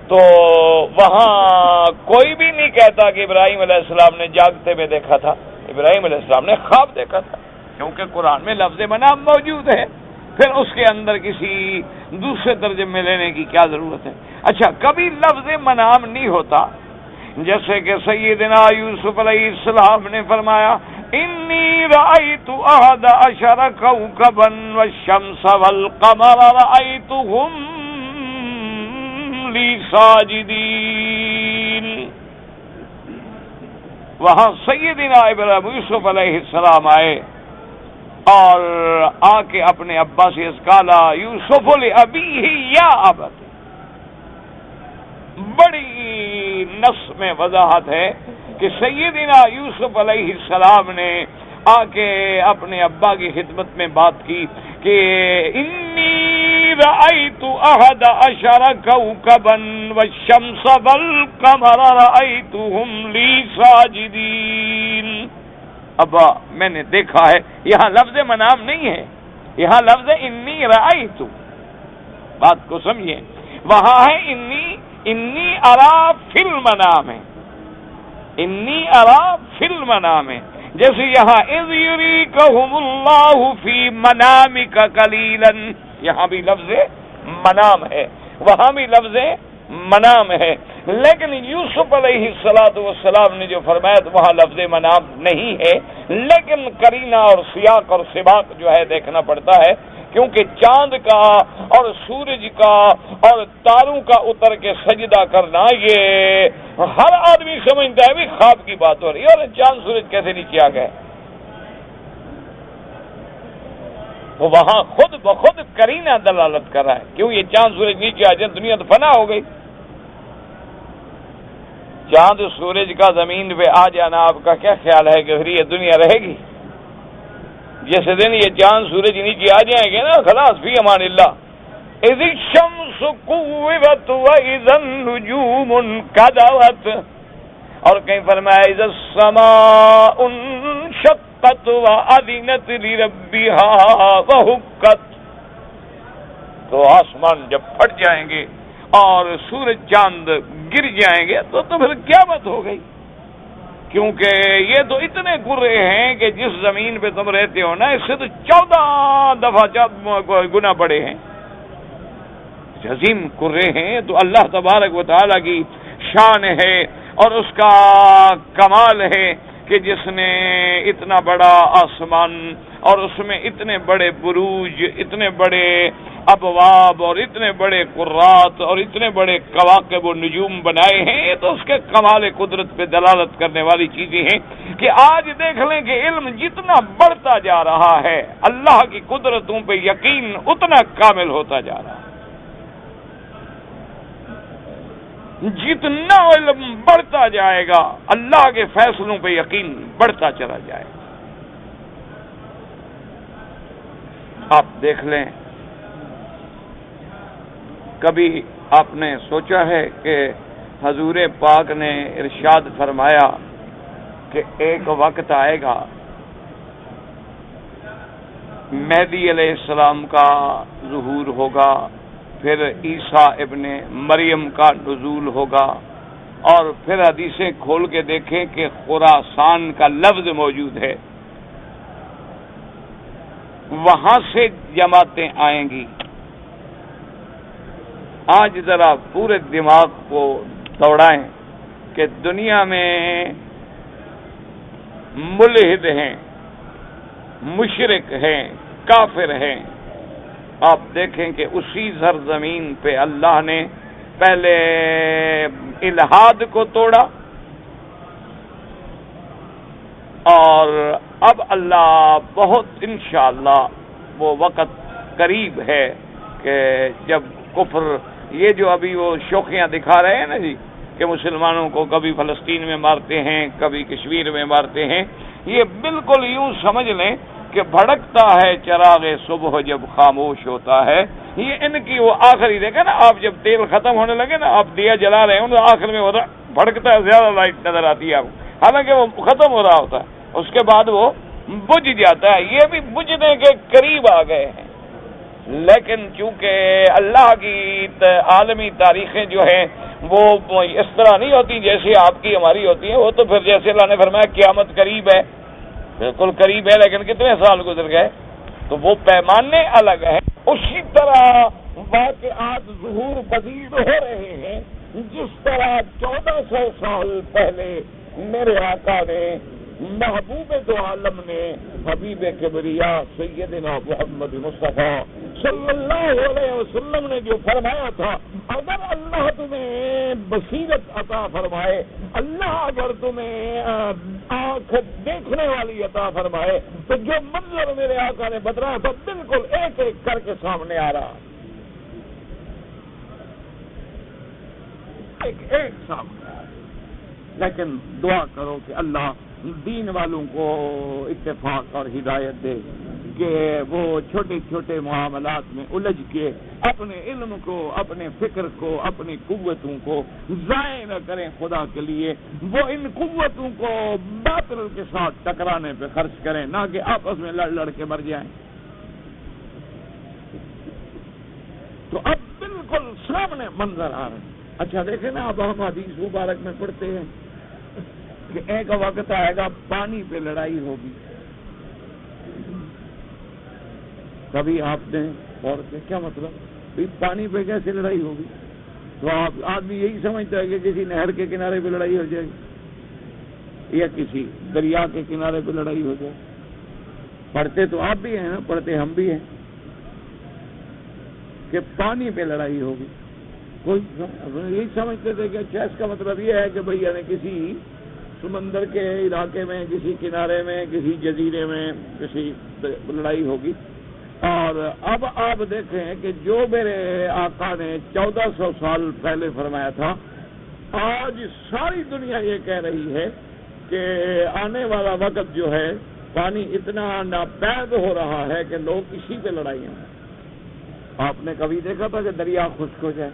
تو وہاں کوئی بھی نہیں کہتا کہ ابراہیم علیہ السلام نے جاگتے میں دیکھا تھا، ابراہیم علیہ السلام نے خواب دیکھا تھا، کیونکہ قرآن میں لفظ منام موجود ہے، پھر اس کے اندر کسی دوسرے ترجمے میں لینے کی کیا ضرورت ہے؟ اچھا، کبھی لفظ منام نہیں ہوتا، جیسے کہ سیدنا یوسف علیہ السلام نے فرمایا انی رأیت احد عشر کوکبا والشمس والقمر رأیتهم لی ساجدین، وہاں سیدنا ابراہیم یوسف علیہ السلام آئے اور آ کے اپنے ابا سے اس قالا یوسف لابیہ یا ابت، بڑی نص میں وضاحت ہے کہ سیدنا یوسف علیہ السلام نے آ کے اپنے ابا کی خدمت میں بات کی کہ انی رأیت احد عشر کوکبا والشمس والقمر رأیتهم لی ساجدین، ابا میں نے دیکھا ہے، یہاں لفظ منام نہیں ہے، یہاں لفظ انی رأیت، بات کو سمجھیں، وہاں ہے انی ارا فی المنام ہے، انی ارا فی المنام ہے، جیسے یہاں اذ یریکہم اللہ فی منامک قلیلا، یہاں بھی لفظ منام ہے، وہاں بھی لفظ منام ہے، لیکن یوسف علیہ السلام نے جو فرمایا تو وہاں لفظ منام نہیں ہے، لیکن قرینہ اور سیاق اور سباق جو ہے دیکھنا پڑتا ہے، کیونکہ چاند کا اور سورج کا اور تاروں کا اتر کے سجدہ کرنا یہ ہر آدمی سمجھتا ہے بھی خواب کی بات ہو رہی ہے، اور چاند سورج کیسے نہیں کیا گیا؟ تو وہاں خود بخود قرینہ دلالت کر رہا ہے، کیوں یہ چاند سورج نیچے آ جائے دنیا تو فنا ہو گئی، چاند سورج کا زمین پہ آ جانا آپ کا کیا خیال ہے کہ پھر یہ دنیا رہے گی؟ جس دن یہ چاند سورج نیچے آ جائیں گے نا، خلاص فی امان اللہ، اذ الشمس كورت واذا النجوم انكدرت، اور کہیں فرمایا اذا السماء انشقت واذنت لربها وحقت، تو آسمان جب پھٹ جائیں گے اور سورج چاند گر جائیں گے تو پھر قیامت ہو گئی، کیونکہ یہ تو اتنے گرے ہیں کہ جس زمین پہ تم رہتے ہو نا، اس سے تو 14 دفعہ گنا بڑے ہیں، عظیم کرے ہیں، تو اللہ تبارک و تعالیٰ کی شان ہے اور اس کا کمال ہے کہ جس نے اتنا بڑا آسمان اور اس میں اتنے بڑے بروج، اتنے بڑے ابواب اور اتنے بڑے قرات اور اتنے بڑے کواکب و نجوم بنائے ہیں، یہ تو اس کے کمال قدرت پہ دلالت کرنے والی چیزیں ہیں کہ آج دیکھ لیں کہ علم جتنا بڑھتا جا رہا ہے، اللہ کی قدرتوں پہ یقین اتنا کامل ہوتا جا رہا ہے، جتنا علم بڑھتا جائے گا اللہ کے فیصلوں پہ یقین بڑھتا چلا جائے گا۔ آپ دیکھ لیں، کبھی آپ نے سوچا ہے کہ حضور پاک نے ارشاد فرمایا کہ ایک وقت آئے گا مہدی علیہ السلام کا ظہور ہوگا، پھر عیسیٰ ابن مریم کا نزول ہوگا، اور پھر حدیثیں کھول کے دیکھیں کہ خراسان کا لفظ موجود ہے، وہاں سے جماعتیں آئیں گی۔ آج ذرا پورے دماغ کو دوڑائیں کہ دنیا میں ملحد ہیں، مشرک ہیں، کافر ہیں، آپ دیکھیں کہ اسی سرزمین پہ اللہ نے پہلے الہاد کو توڑا، اور اب اللہ بہت انشاءاللہ وہ وقت قریب ہے کہ جب کفر، یہ جو ابھی وہ شوخیاں دکھا رہے ہیں نا جی کہ مسلمانوں کو کبھی فلسطین میں مارتے ہیں کبھی کشمیر میں مارتے ہیں، یہ بالکل یوں سمجھ لیں کہ بھڑکتا ہے چراغ صبح جب خاموش ہوتا ہے، یہ ان کی وہ آخری دیکھیں نا، آپ جب تیل ختم ہونے لگے نا، آپ دیا جلا رہے ہوں تو آخر میں ہوتا بھڑکتا ہے، زیادہ لائٹ نظر آتی ہے آپ کو، حالانکہ وہ ختم ہو رہا ہوتا ہے، اس کے بعد وہ بجھ جاتا ہے، یہ بھی بجھنے کے قریب آ گئے ہیں۔ لیکن چونکہ اللہ کی عالمی تاریخیں جو ہیں وہ اس طرح نہیں ہوتی جیسے آپ کی ہماری ہوتی ہیں، وہ تو پھر جیسے اللہ نے فرمایا قیامت قریب ہے، بالکل قریب ہے، لیکن کتنے سال گزر گئے، تو وہ پیمانے الگ ہیں۔ اسی طرح واقعات ظہور پذیر ہو رہے ہیں، جس طرح 1400 سال پہلے میرے آقا نے، محبوب دو عالم نے، حبیب کبریا سیدنا محمد مصطفیٰ صلی اللہ علیہ وسلم نے جو فرمایا تھا، اگر اللہ تمہیں بصیرت عطا فرمائے، اللہ اگر تمہیں آنکھ دیکھنے والی عطا فرمائے، تو جو منظر میرے آقا نے بتایا تھا بالکل ایک ایک کر کے سامنے آ رہا، ایک ایک سامنے آ رہا۔ لیکن دعا کرو کہ اللہ دین والوں کو اتفاق اور ہدایت دے کہ وہ چھوٹے چھوٹے معاملات میں الجھ کے اپنے علم کو، اپنے فکر کو، اپنی قوتوں کو ضائع نہ کریں خدا کے لیے، وہ ان قوتوں کو باطل کے ساتھ ٹکرانے پہ خرچ کریں، نہ کہ آپس میں لڑ لڑ کے مر جائیں۔ تو اب بالکل سامنے منظر آ رہا ہے۔ اچھا دیکھیں نا، اب ہم حدیث مبارک میں پڑھتے ہیں کہ ایک وقت آئے گا پانی پہ لڑائی ہوگی۔ کبھی آپ نے اور کیا مطلب پانی پہ کیسے لڑائی ہوگی؟ تو آپ آدمی یہی سمجھتا ہے کہ کسی نہر کے کنارے پہ لڑائی ہو جائے گی یا کسی دریا کے کنارے پہ لڑائی ہو جائے۔ پڑھتے تو آپ بھی ہیں نا، پڑھتے ہم بھی ہیں کہ پانی پہ لڑائی ہوگی۔ کوئی یہی سمجھتے تھے کہ اچھا اس کا مطلب یہ ہے کہ بھئی یعنی کسی سمندر کے علاقے میں، کسی کنارے میں، کسی جزیرے میں کسی لڑائی ہوگی۔ اور اب آپ دیکھیں کہ جو میرے آقا نے 1400 سال پہلے فرمایا تھا، آج ساری دنیا یہ کہہ رہی ہے کہ آنے والا وقت جو ہے پانی اتنا ناپید ہو رہا ہے کہ لوگ اسی پہ لڑائیاں ہیں۔ آپ نے کبھی دیکھا تھا کہ دریا خشک ہو جائے؟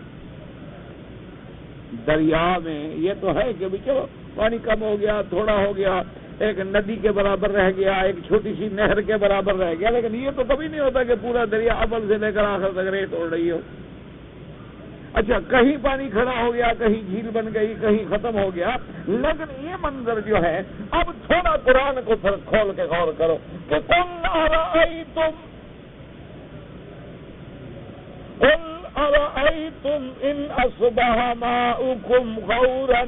دریا میں یہ تو ہے کہ چلو پانی کم ہو گیا، تھوڑا ہو گیا، ایک ندی کے برابر رہ گیا، ایک چھوٹی سی نہر کے برابر رہ گیا، لیکن یہ تو کبھی نہیں ہوتا کہ پورا دریا اول سے لے کر آخر تک ریت اڑ رہی ہو۔ اچھا کہیں پانی کھڑا ہو گیا، کہیں جھیل بن گئی، کہیں ختم ہو گیا، لیکن یہ منظر جو ہے، اب تھوڑا قرآن کو کھول کے غور کرو کہ قل ارأيتم ان اصبح ماؤكم غورا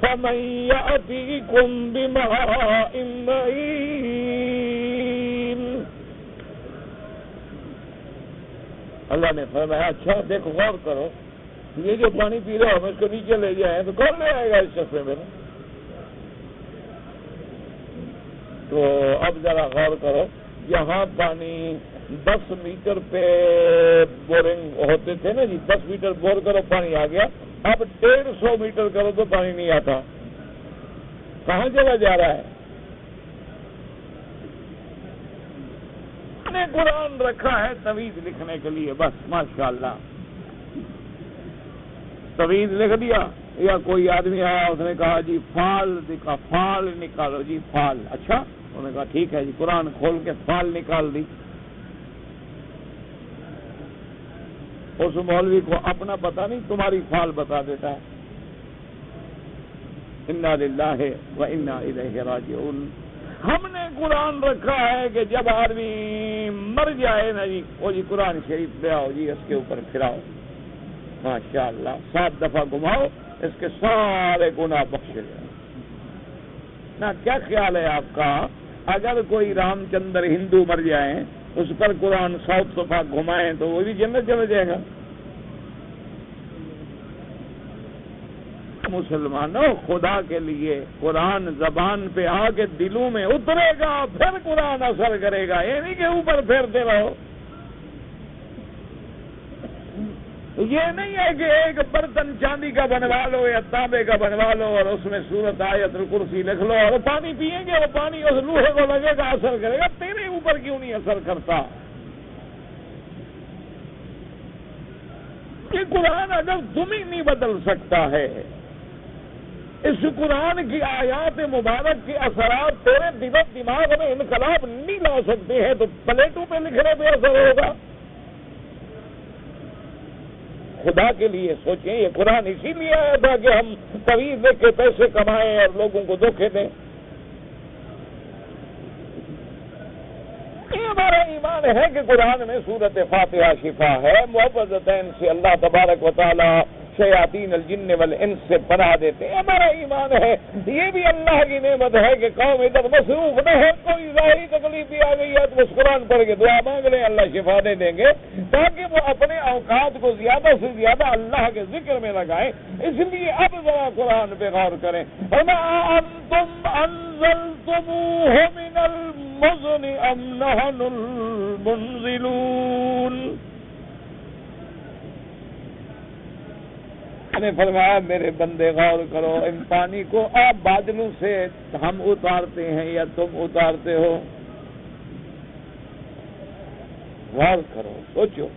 فمن يأتيكم بماء معين۔ اللہ نے فرمایا اچھا دیکھو غور کرو، یہ جو پانی پی رہا ہو ہم اس کو نیچے لے جائیں تو کون لے آئے گا اس سفر میں؟ تو اب ذرا غور کرو، یہاں پانی 10 میٹر پہ بورنگ ہوتے تھے نا جی، 10 میٹر بور کرو پانی آ گیا، اب 150 میٹر کرو تو پانی نہیں آتا، کہاں چلا جا رہا ہے؟ نے قرآن رکھا ہے تویز لکھنے کے لیے، بس ماشاءاللہ تویز لکھ دیا، یا کوئی آدمی آیا اس نے کہا جی فال نکالو جی فال، اچھا انہوں نے کہا ٹھیک ہے جی، قرآن کھول کے فال نکال دی۔ اس مولوی کو اپنا پتہ نہیں، تمہاری فال بتا دیتا ہے۔ انا للہ و انا الیہ راجعون۔ ہم نے قرآن رکھا ہے کہ جب آدمی مر جائے نا جی، وہ جی قرآن شریف لے آؤ جی، اس کے اوپر پھراؤ، ماشاءاللہ 7 دفعہ گھماؤ، اس کے سارے گناہ بخش جائیں۔ نا کیا خیال ہے آپ کا اگر کوئی رام چندر ہندو مر جائیں اس پر قرآن 100 صفحہ گھمائیں تو وہ بھی جنت چلا جائے گا. مسلمانوں خدا کے لیے قرآن زبان پہ آ کے دلوں میں اترے گا پھر قرآن اثر کرے گا، یہ نہیں کہ اوپر پھیرتے رہو. یہ نہیں ہے کہ ایک برتن چاندی کا بنوا لو یا تانبے کا بنوا لو اور اس میں سورت آیت الکرسی لکھ لو اور پانی پیئیں گے اور پانی اس لوہے کو لگے گا اثر کرے گا. تیرے اوپر کیوں نہیں اثر کرتا؟ یہ قرآن اگر تم ہی نہیں بدل سکتا ہے، اس قرآن کی آیات مبارک کے اثرات تیرے دل و دماغ میں انقلاب نہیں لا سکتے ہیں تو پلیٹوں پہ لکھنے پہ اثر ہوگا. خدا کے لیے سوچیں، یہ قرآن اسی لیے آیا تھا کہ ہم طویل لے کے پیسے کمائیں اور لوگوں کو دھوکے دیں؟ یہ ہمارا ایمان ہے کہ قرآن میں سورت فاتحہ شفا ہے، معوذتین سے اللہ تبارک و تعالی شیاطین الجن والانس سے پناہ دیتے ہیں. ہمارا ایمان ہے یہ بھی اللہ کی نعمت ہے کہ قوم ادھر مصروف نہ ہو، کوئی ظاہری تکلیف بھی آ گئی ہے تو اس قرآن پڑھ کے دعا مانگ لیں، اللہ شفا دے دیں گے، تاکہ وہ اپنے اوقات کو زیادہ سے زیادہ اللہ کے ذکر میں لگائیں. اس لیے اب ذرا قرآن پہ غور کریں. وَمَا أَنْتُمْ أَنزَلْتُمُوهُ مِنَ الْمُزْنِ أَمْ نَحْنُ الْمُنزِلُونَ. نے فرمایا میرے بندے غور کرو، ان پانی کو آپ بادلوں سے ہم اتارتے ہیں یا تم اتارتے ہو؟ غور کرو، سوچو.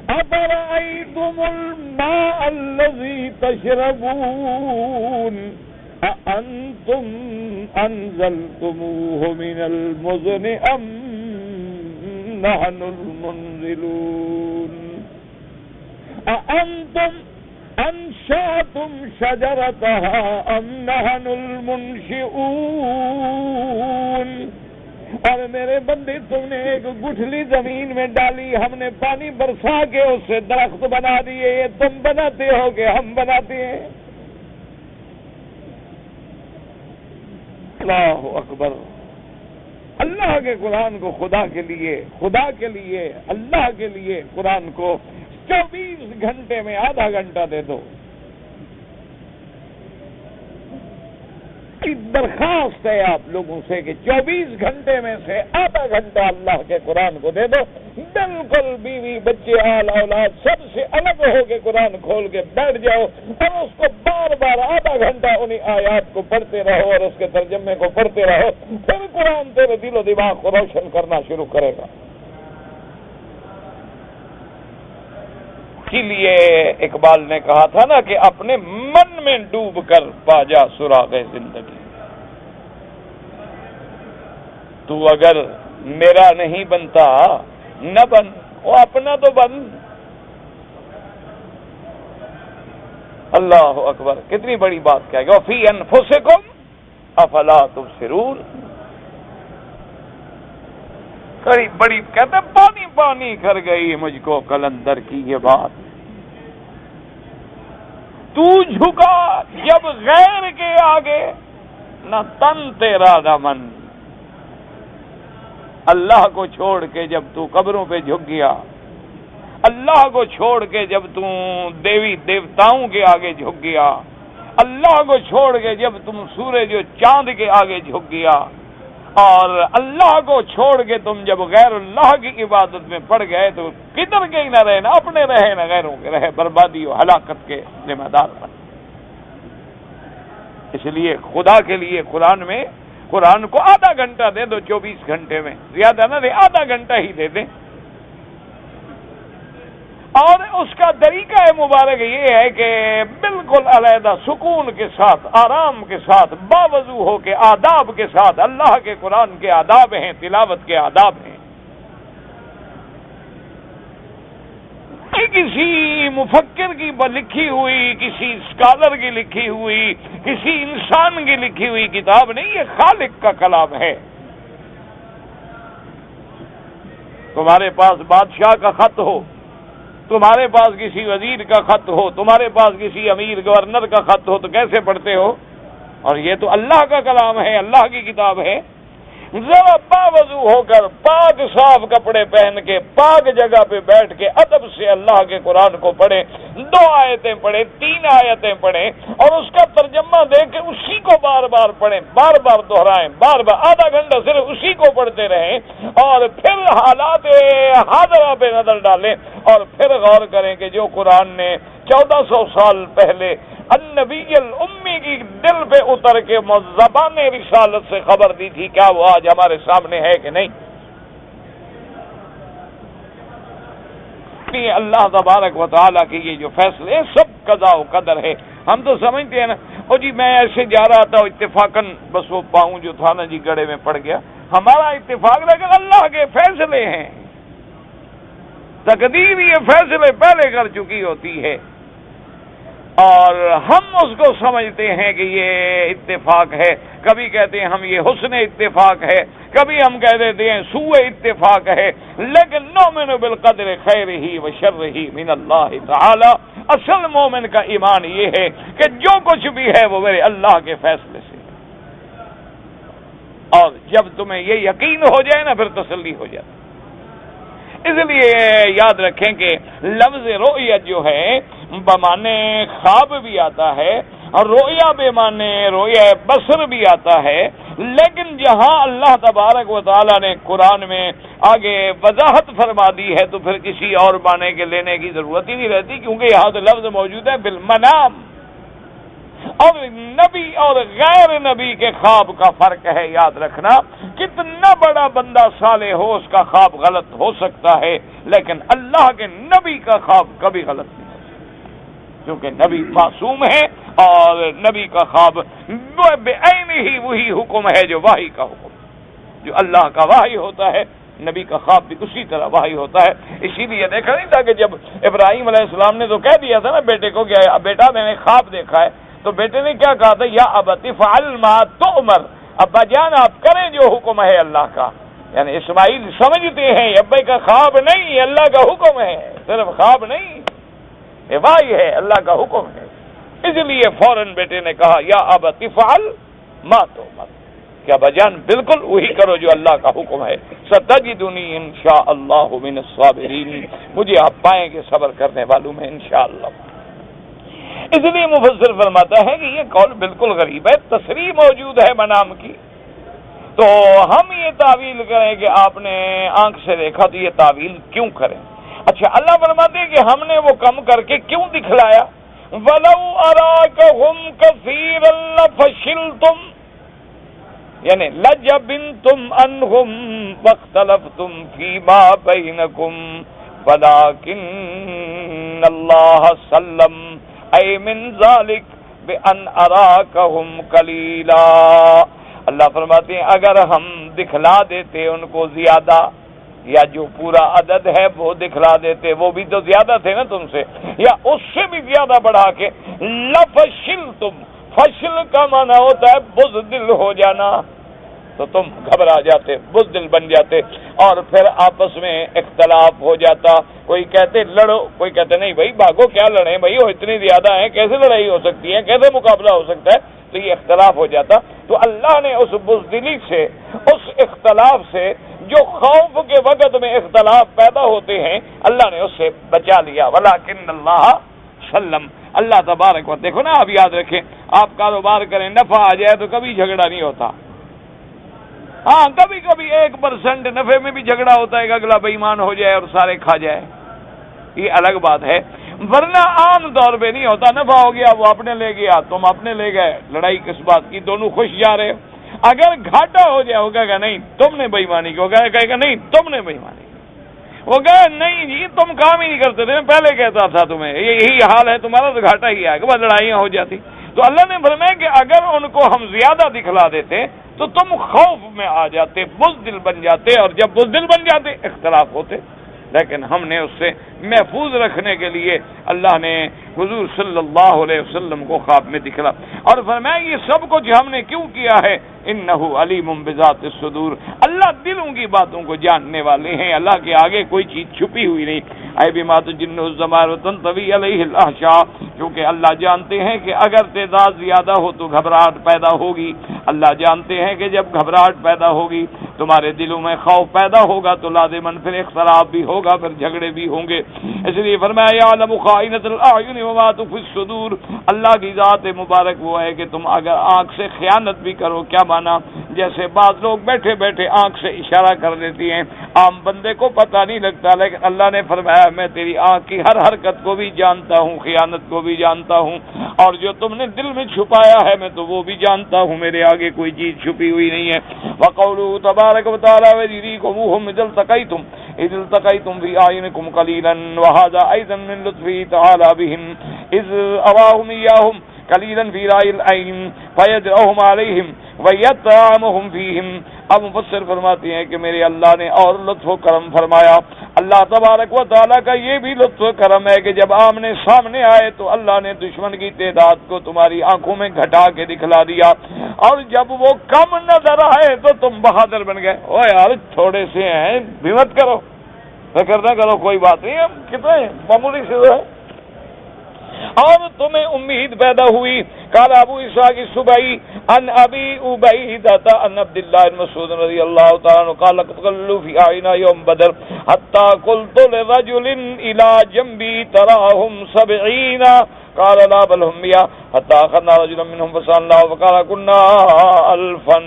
أَفَرَأَيْتُمُ الْمَاءَ الَّذِي تَشْرَبُونَ أَأَنْتُمْ أَنزَلْتُمُوهُ مِنَ الْمُزْنِ أَمْ نَحْنُ الْمُنزِلُونَ أَأَنْتُمْ أَنشَأْتُمْ شَجَرَتَهَا أَمْ نَحْنُ الْمُنشِئُونَ. اور میرے بندے تم نے ایک گٹھلی زمین میں ڈالی، ہم نے پانی برسا کے اس سے درخت بنا دیے، یہ تم بناتے ہو کہ ہم بناتے ہیں؟ اللہ اکبر. اللہ کے قرآن کو خدا کے لیے اللہ کے لیے قرآن کو 24 گھنٹے میں آدھا گھنٹہ دے دو. درخواست ہے آپ لوگوں سے کہ 24 گھنٹے میں سے آدھا گھنٹہ اللہ کے قرآن کو دے دو. بالکل بیوی بچے آل اولاد سب سے الگ ہو کے قرآن کھول کے بیٹھ جاؤ اور اس کو بار بار آدھا گھنٹہ انہیں آیات کو پڑھتے رہو اور اس کے ترجمے کو پڑھتے رہو. پھر قرآن تیرے دل و دماغ کو روشن کرنا شروع کرے گا. اسی لیے اقبال نے کہا تھا نا کہ اپنے من میں ڈوب کر پا جا سراغ زندگی. تو اگر میرا نہیں بنتا نہ بن، وہ اپنا تو بن. اللہ اکبر، کتنی بڑی بات کہہ گیا. فی انفسکم افلا تبصرون. بڑی کہتے پانی پانی کر گئی مجھ کو قلندر کی یہ بات. تو جھکا جب غیر کے آگے، نہ تن تیرا نہ من. اللہ کو چھوڑ کے جب تو قبروں پہ جھک گیا، اللہ کو چھوڑ کے جب تو دیوی دیوتاؤں کے آگے جھک گیا، اللہ کو چھوڑ کے جب تم سورج و چاند کے آگے جھک گیا، اور اللہ کو چھوڑ کے تم جب غیر اللہ کی عبادت میں پڑ گئے تو کدھر کے ہی نہ رہے، نہ اپنے رہے نہ غیروں کے رہے، بربادی و ہلاکت کے ذمہ دار بنے. اس لیے خدا کے لیے قرآن کو آدھا گھنٹہ دے دو 24 گھنٹے میں، زیادہ نہ دے، آدھا گھنٹہ ہی دے دیں. اور اس کا طریقہ مبارک یہ ہے کہ بالکل علیحدہ سکون کے ساتھ، آرام کے ساتھ، باوضو ہو کے آداب کے ساتھ. اللہ کے قرآن کے آداب ہیں، تلاوت کے آداب ہیں. کسی مفکر کی لکھی ہوئی، کسی اسکالر کی لکھی ہوئی، کسی انسان کی لکھی ہوئی کتاب نہیں، یہ خالق کا کلام ہے. تمہارے پاس بادشاہ کا خط ہو، تمہارے پاس کسی وزیر کا خط ہو، تمہارے پاس کسی امیر گورنر کا خط ہو تو کیسے پڑھتے ہو؟ اور یہ تو اللہ کا کلام ہے، اللہ کی کتاب ہے، ذرا باوضو ہو کر پاک صاف کپڑے پہن کے پاک جگہ پہ بیٹھ کے ادب سے اللہ کے قرآن کو پڑھیں، 2 آیتیں پڑھیں، 3 آیتیں پڑھیں، اور اس کا ترجمہ دے کے اسی کو بار بار پڑھیں، بار بار دہرائیں، بار بار آدھا گھنٹہ صرف اسی کو پڑھتے رہیں، اور پھر حالات حاضرہ پہ نظر ڈالیں، اور پھر غور کریں کہ جو قرآن نے 1400 سال پہلے النبی الامی کی دل پہ اتر کے زبان رسالت سے خبر دی تھی، کیا وہ آج ہمارے سامنے ہے کہ نہیں؟ اللہ تبارک و تعالیٰ کے یہ جو فیصلے سب قضاء و قدر ہے۔ ہم تو سمجھتے ہیں نا، او جی میں ایسے جا رہا تھا اتفاقاً بس وہ پاؤں جو تھا نا جی گڑے میں پڑ گیا، ہمارا اتفاق لیکن اللہ کے فیصلے ہیں، تقدیر یہ فیصلے پہلے کر چکی ہوتی ہے، اور ہم اس کو سمجھتے ہیں کہ یہ اتفاق ہے، کبھی کہتے ہیں ہم یہ حسن اتفاق ہے، کبھی ہم کہہ دیتے ہیں سوء اتفاق ہے، لیکن نؤمن بالقدر خیرہ و شرہ من اللہ تعالی، اصل مومن کا ایمان یہ ہے کہ جو کچھ بھی ہے وہ میرے اللہ کے فیصلے سے، اور جب تمہیں یہ یقین ہو جائے نا پھر تسلی ہو جاتی۔ اس لیے یاد رکھیں کہ لفظ رؤیت جو ہے بمانے خواب بھی آتا ہے، اور رؤیا بے معنی رؤیا بصر بھی آتا ہے، لیکن جہاں اللہ تبارک و تعالیٰ نے قرآن میں آگے وضاحت فرما دی ہے تو پھر کسی اور معنی کے لینے کی ضرورت ہی نہیں رہتی، کیونکہ یہاں تو لفظ موجود ہے بالمنام، اور نبی اور غیر نبی کے خواب کا فرق ہے، یاد رکھنا، کتنا بڑا بندہ صالح ہو اس کا خواب غلط ہو سکتا ہے، لیکن اللہ کے نبی کا خواب کبھی غلط نہیں ہو سکتا، کیونکہ نبی معصوم ہے، اور نبی کا خواب بعینہ ہی وہی حکم ہے جو وحی کا حکم، جو اللہ کا وحی ہوتا ہے نبی کا خواب بھی اسی طرح وحی ہوتا ہے۔ اسی لیے دیکھا نہیں تھا کہ جب ابراہیم علیہ السلام نے تو کہہ دیا تھا نا بیٹے کو کہ بیٹا میں نے خواب دیکھا ہے، تو بیٹے نے کیا کہا تھا؟ یا ابت افعل ما تؤمر، ابا جان آپ کریں جو حکم ہے اللہ کا، یعنی اسماعیل سمجھتے ہیں ابے کا خواب نہیں، اللہ کا حکم ہے، صرف خواب نہیں، یہ وحی ہے، اللہ کا حکم ہے، اس لیے فوراً بیٹے نے کہا یا ابت افعل ما تؤمر، کیا بجان بالکل وہی کرو جو اللہ کا حکم ہے، ستجدنی انشاءاللہ من الصابرین، مجھے آپ پائیں گے صبر کرنے والوں میں انشاءاللہ۔ اس لیے مفسر فرماتا ہے کہ یہ قول بالکل غریب ہے، تصریح موجود ہے منام کی، تو ہم یہ تعویل کریں کہ آپ نے آنکھ سے دیکھا تو یہ تعویل کیوں کریں؟ اچھا اللہ فرماتے ہیں کہ ہم نے وہ کم کر کے کیوں دکھلایا؟ وَلَوْ أَرَاكَهُمْ كَثِيرًا لَفَشِلْتُمْ، یعنی لَجَبِنْتُمْ عَنْهُمْ وَاخْتَلَفْتُمْ فِي مَا بَيْنَكُمْ وَلَكِنَّ اللَّهَ سَلَّمَ اے من ذالک بان اراکہم قلیلا، اللہ فرماتے ہیں اگر ہم دکھلا دیتے ان کو زیادہ، یا جو پورا عدد ہے وہ دکھلا دیتے، وہ بھی تو زیادہ تھے نا تم سے، یا اس سے بھی زیادہ بڑھا کے، لفشلتم، فشل کا معنی ہوتا ہے بزدل ہو جانا، تو تم گھبرا جاتے، بزدل بن جاتے، اور پھر آپس میں اختلاف ہو جاتا، کوئی کہتے لڑو، کوئی کہتے نہیں بھائی بھاگو، کیا لڑیں بھائی، وہ اتنی زیادہ ہیں، کیسے لڑائی ہو سکتی ہے، کیسے مقابلہ ہو سکتا ہے، تو یہ اختلاف ہو جاتا۔ تو اللہ نے اس بزدلی سے، اس اختلاف سے جو خوف کے وقت میں اختلاف پیدا ہوتے ہیں، اللہ نے اس سے بچا لیا، ولیکن اللہ سلم، اللہ تبارک و، دیکھو نا آپ یاد رکھیں، آپ کاروبار کریں نفع آ جائے تو کبھی جھگڑا نہیں ہوتا، ہاں کبھی کبھی 1% نفع میں بھی جھگڑا ہوتا ہے کہ اگلا بے ایمان ہو جائے اور سارے کھا جائے، یہ الگ بات ہے، ورنہ عام طور پہ نہیں ہوتا، نفع ہو گیا وہ اپنے لے گیا تم اپنے لے گئے، لڑائی کس بات کی، دونوں خوش جا رہے ہو۔ اگر گھاٹا ہو جائے وہ کہے گا نہیں تم نے بے ایمانی کی، وہ کہے گا نہیں تم نے بے ایمانی کی، وہ کہے نہیں جی تم کام ہی نہیں کرتے تھے، میں پہلے کہتا تھا تمہیں، یہی حال ہے تمہارا، تو گھاٹا ہی آئے گا، بس لڑائیاں ہو جاتی۔ تو اللہ نے فرمایا کہ اگر ان کو ہم زیادہ دکھلا دیتے تو تم خوف میں آ جاتے، بزدل بن جاتے، اور جب بزدل بن جاتے اختلاف ہوتے، لیکن ہم نے اس سے محفوظ رکھنے کے لیے اللہ نے حضور صلی اللہ علیہ وسلم کو خواب میں دکھلا، اور فرمایا یہ سب کچھ ہم نے کیوں کیا ہے، انہ علیم بذات الصدور، اللہ دلوں کی باتوں کو جاننے والے ہیں، اللہ کے آگے کوئی چیز چھپی ہوئی نہیں۔ اے بما تجن الزمان وتنطوی علیہ الاحشاء، کیونکہ اللہ جانتے ہیں کہ اگر تعداد زیادہ ہو تو گھبراہٹ پیدا ہوگی، اللہ جانتے ہیں کہ جب گھبراہٹ پیدا ہوگی تمہارے دلوں میں خوف پیدا ہوگا تو لازماً پھر اختلاف بھی ہوگا، پھر جھگڑے بھی ہوں گے۔ اس لیے فرمایا یعلم خائنۃ الاعین وما تخفی الصدور، اللہ کی ذات مبارک وہ ہے کہ تم اگر آنکھ سے خیانت بھی کرو، کیا مانا؟ جیسے بعض لوگ بیٹھے بیٹھے آنکھ سے اشارہ کر دیتی ہیں، عام بندے کو پتہ نہیں لگتا، لیکن اللہ نے فرمایا میں تیری آنکھ کی ہر حرکت کو بھی جانتا ہوں، خیانت کو بھی جانتا ہوں، اور جو تم نے دل میں چھپایا ہے میں تو وہ بھی جانتا ہوں، میرے آگے کوئی چیز چھپی ہوئی نہیں ہے۔ وقوله تبارک وتعالی ویریکموہم اذ التقیتم فی اعینکم قلیلا وهذا ایضا من لطفه تعالی بهم اذ اراهم ایاہم قلیلا فی رأی العین فیجرؤہم علیہم ویطعمہم فیہم۔ اب مفسر فرماتے ہیں کہ میرے اللہ نے اور لطف و کرم فرمایا، اللہ تبارک و تعالیٰ کا یہ بھی لطف و کرم ہے کہ جب آمنے سامنے آئے تو اللہ نے دشمن کی تعداد کو تمہاری آنکھوں میں گھٹا کے دکھلا دیا، اور جب وہ کم نظر آئے تو تم بہادر بن گئے۔ او یار تھوڑے سے ہیں، ہمت کرو، فکر نہ کرو، کوئی بات نہیں، ہم کتنے معمولی سے ہے، اور تمہیں امید پیدا ہوئی۔ قال ابو اسحاق السبعی عن ابی عبیدۃ عن عبد اللہ بن مسعود رضی اللہ تعالی عنہ قال قالوا فی اعینا یوم بدر حتى قلت لرجل الى جنبی تراهم 70 قال لا بل هم 100 حتى اخذنا رجلا منهم فسالناه فقال كنا 1000۔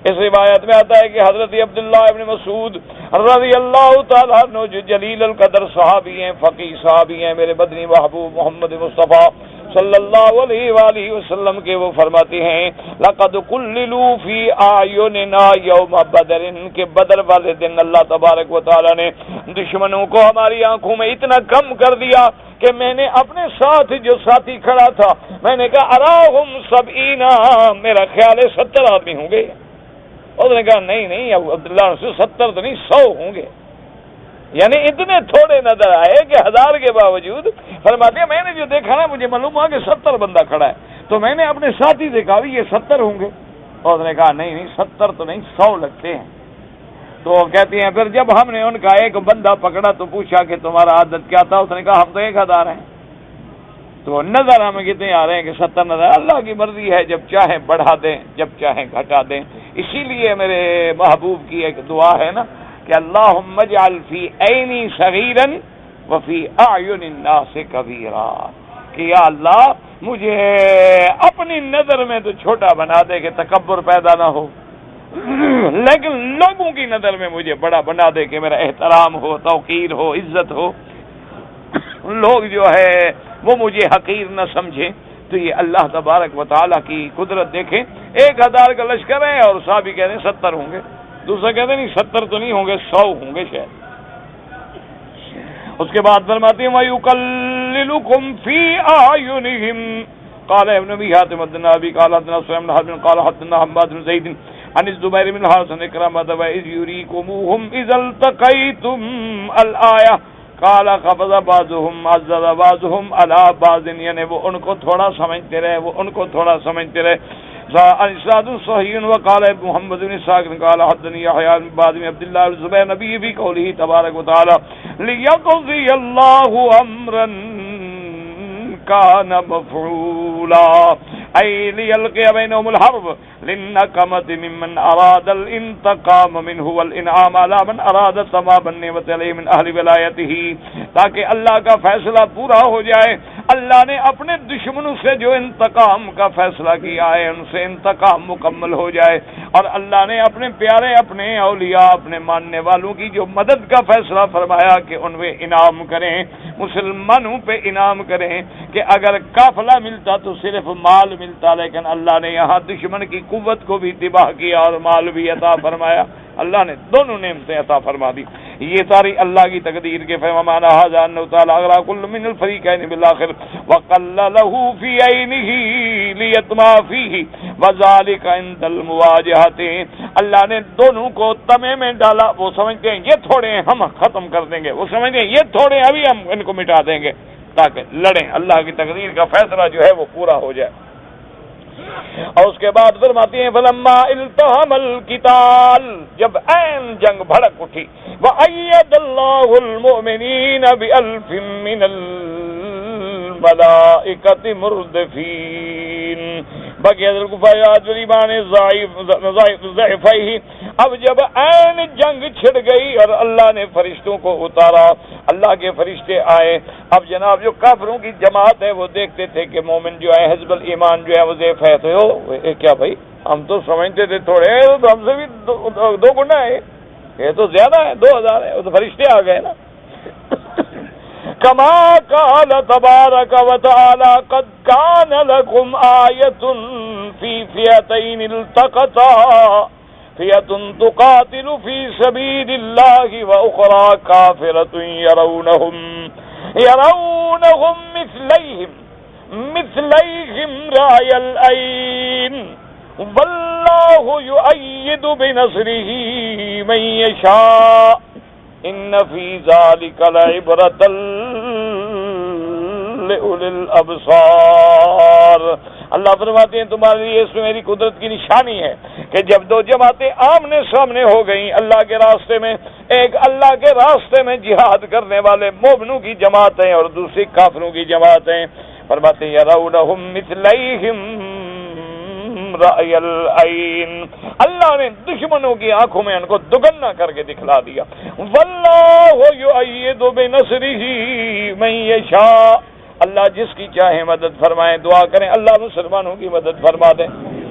اس روایت میں آتا ہے کہ حضرت عبداللہ ابن مسعود رضی اللہ تعالیٰ عنہ جو جلیل القدر صحابی ہیں، فقیہ صحابی ہیں، میرے بدنی محبوب محمد مصطفیٰ صلی اللہ علیہ وآلہ وسلم کے، وہ فرماتے ہیں لقد قللوا فی اعیننا یوم بدر، کہ بدر والے دن اللہ تبارک و تعالیٰ نے دشمنوں کو ہماری آنکھوں میں اتنا کم کر دیا کہ میں نے اپنے ساتھ جو ساتھی کھڑا تھا میں نے کہا اراہم 70، میرا خیال ہے 70 آدمی ہوں گے۔ اس نے کہا نہیں عبداللہ 70 تو نہیں 100 ہوں گے، یعنی اتنے تھوڑے نظر آئے کہ 1000 کے باوجود فرماتے ہیں میں نے جو دیکھا نا مجھے معلوم ہوا کہ 70 بندہ کھڑا ہے، تو میں نے اپنے ساتھی سے کہا یہ 70 ہوں گے، اور اس نے کہا نہیں 70 تو نہیں 100 لگتے ہیں۔ تو کہتے ہیں پھر جب ہم نے ان کا ایک بندہ پکڑا تو پوچھا کہ تمہارا عادت کیا تھا، اس نے کہا ہم تو 1000 ہیں۔ تو نظر ہمیں کتنے آ رہے ہیں کہ 70 نظر، اللہ کی مرضی ہے، جب چاہیں بڑھا دیں جب چاہیں گھٹا دیں۔ اسی لیے میرے محبوب کی ایک دعا ہے نا کہ اللہم اجعل فی عینی صغیرا وفی اعین الناس کبیرا، کہ یا اللہ مجھے اپنی نظر میں تو چھوٹا بنا دے کہ تکبر پیدا نہ ہو، لیکن لوگوں کی نظر میں مجھے بڑا بنا دے کہ میرا احترام ہو، توقیر ہو، عزت ہو، لوگ جو ہے وہ مجھے حقیر نہ سمجھیں۔ تو یہ اللہ تبارک و تعالیٰ کی قدرت دیکھیں، 1000 کا لشکر ہے اور صحابی کہتے ہیں 70 ہوں گے، دوسرا کہتے ہیں نہیں 70 تو نہیں ہوں گے 100 ہوں گے شاید۔ اس کے بعد فرماتے ہیں وَيُقَلِّلُكُمْ فِي أَعْيُنِهِمْ قال ابن ابي حاتم حدثنا ابي قال حدثنا سفيان بن حرب قال حدثنا حماد بن زيد عن الزبير بن الحارث عن إكرمة وإذ يريكموهم إذا التقيتم الآية قال قبض بعضهم عزز بعضهم على بعض، یعنی وہ ان کو تھوڑا سمجھتے رہے، وہ ان کو تھوڑا سمجھتے رہے۔ اسناد صحیح وقال محمد بن اسحاق قال حدثني يحيى بن بعد عبد الله بن الزبير نبي في قوله تبارك وتعالى ليقضي الله امرا كان مفعولا أي ليلقي بينهم الحرب للنقمة ممن أراد الانتقام منه والإنعام على من أراد ثواب النعمة عليه من أهل ولایته، تاکہ اللہ کا فیصلہ پورا ہو جائے۔ اللہ نے اپنے دشمنوں سے جو انتقام کا فیصلہ کیا ہے ان سے انتقام مکمل ہو جائے، اور اللہ نے اپنے پیارے اپنے اولیاء اپنے ماننے والوں کی جو مدد کا فیصلہ فرمایا کہ ان پہ انعام کریں، مسلمانوں پہ انعام کریں، کہ اگر قافلہ ملتا تو صرف مال ملتا، لیکن اللہ نے یہاں دشمن کی قوت کو بھی تباہ کیا اور مال بھی عطا فرمایا، اللہ نے دونوں نعمتیں عطا فرما دی۔ یہ ساری اللہ کی تقدیر کے فہمان ھذا انہ تعالی اغرا کل من الفریقین بالآخر وقللہ فی عینہ لیطمع فیہ وذلک عند المواجہۃ، اللہ نے دونوں کو تمے میں ڈالا، وہ سمجھتے ہیں یہ تھوڑے ہیں ہم ختم کر دیں گے، وہ سمجھتے ہیں یہ تھوڑے ہیں ابھی ہم ان کو مٹا دیں گے، تاکہ لڑیں، اللہ کی تقدیر کا فیصلہ جو ہے وہ پورا ہو جائے۔ اور اس کے بعد فرماتی ہیں فلما التهم القتال، جب عین جنگ بھڑک اٹھی، وأيد الله المؤمنين بألف من الملائكة مردفين باقی حضرت کفایات ایمان ضعیفیہ۔ اب جب عین جنگ چھڑ گئی اور اللہ نے فرشتوں کو اتارا، اللہ کے فرشتے آئے، اب جناب جو کافروں کی جماعت ہے وہ دیکھتے تھے کہ مومن جو ہے حزب الایمان جو ہے وہ ضعیف ہے، تو کیا بھائی ہم تو سمجھتے تھے تھوڑے، تو ہم سے بھی دو گنا ہے، یہ تو زیادہ ہے، 2000 ہے، وہ تو فرشتے آ گئے نا۔ کما قال تبارک و تعالی قد کان لکم آیۃ فی فئتین التقطا فئۃ تقاتل فی سبیل اللہ واخری کافرۃ یرونہم مثلیہم رأی العین واللہ یؤید بنصرہ من یشاء ان فی ذلک لعبرۃ لأولی الابصار۔ اللہ فرماتے ہیں تمہارے لیے اس میں میری قدرت کی نشانی ہے کہ جب دو جماعتیں آمنے سامنے ہو گئیں اللہ کے راستے میں، ایک اللہ کے راستے میں جہاد کرنے والے مومنوں کی جماعتیں اور دوسری کافروں کی جماعتیں، فرماتے ہیں یرونہم مثلیہم رأی العین، اللہ نے دشمنوں کی آنکھوں میں ان کو دگنا کر کے دکھلا دیا۔ واللہ یؤید بنصرہ من یشاء، اللہ جس کی چاہے مدد فرمائے۔ دعا کریں اللہ مسلمانوں کی مدد فرما دیں،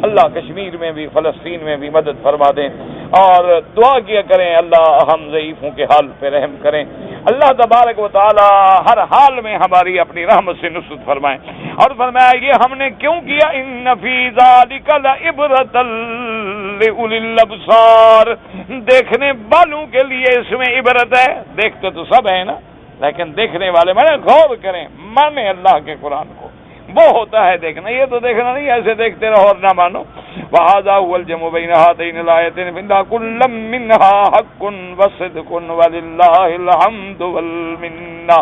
اللہ کشمیر میں بھی فلسطین میں بھی مدد فرما دیں، اور دعا کیا کریں اللہ ہم ضعیفوں کے حال پہ رحم کریں۔ اللہ تبارک و تعالی ہر حال میں ہماری اپنی رحمت سے نصرت فرمائے۔ اور فرمایا یہ ہم نے کیوں کیا، ان فی ذلک لعبرۃ لأولی الابصار، دیکھنے والوں کے لیے اس میں عبرت ہے۔ دیکھتے تو سب ہیں نا، لیکن دیکھنے والے میں غور کریں، مانے اللہ کے قرآن کو، وہ ہوتا ہے دیکھنا، یہ تو دیکھنا نہیں ایسے دیکھتے رہو اور نہ مانو۔ وَهَذَا هُوَ الْجَمْعُ بَيْنَ هَاتَيْنِ الْآيَتَيْنِ فَإِنَّ كُلًّا مِّنْهَا حَقٌّ وَصِدْقٌ وَلِلَّهِ الْحَمْدُ وَالْمِنَّةُ۔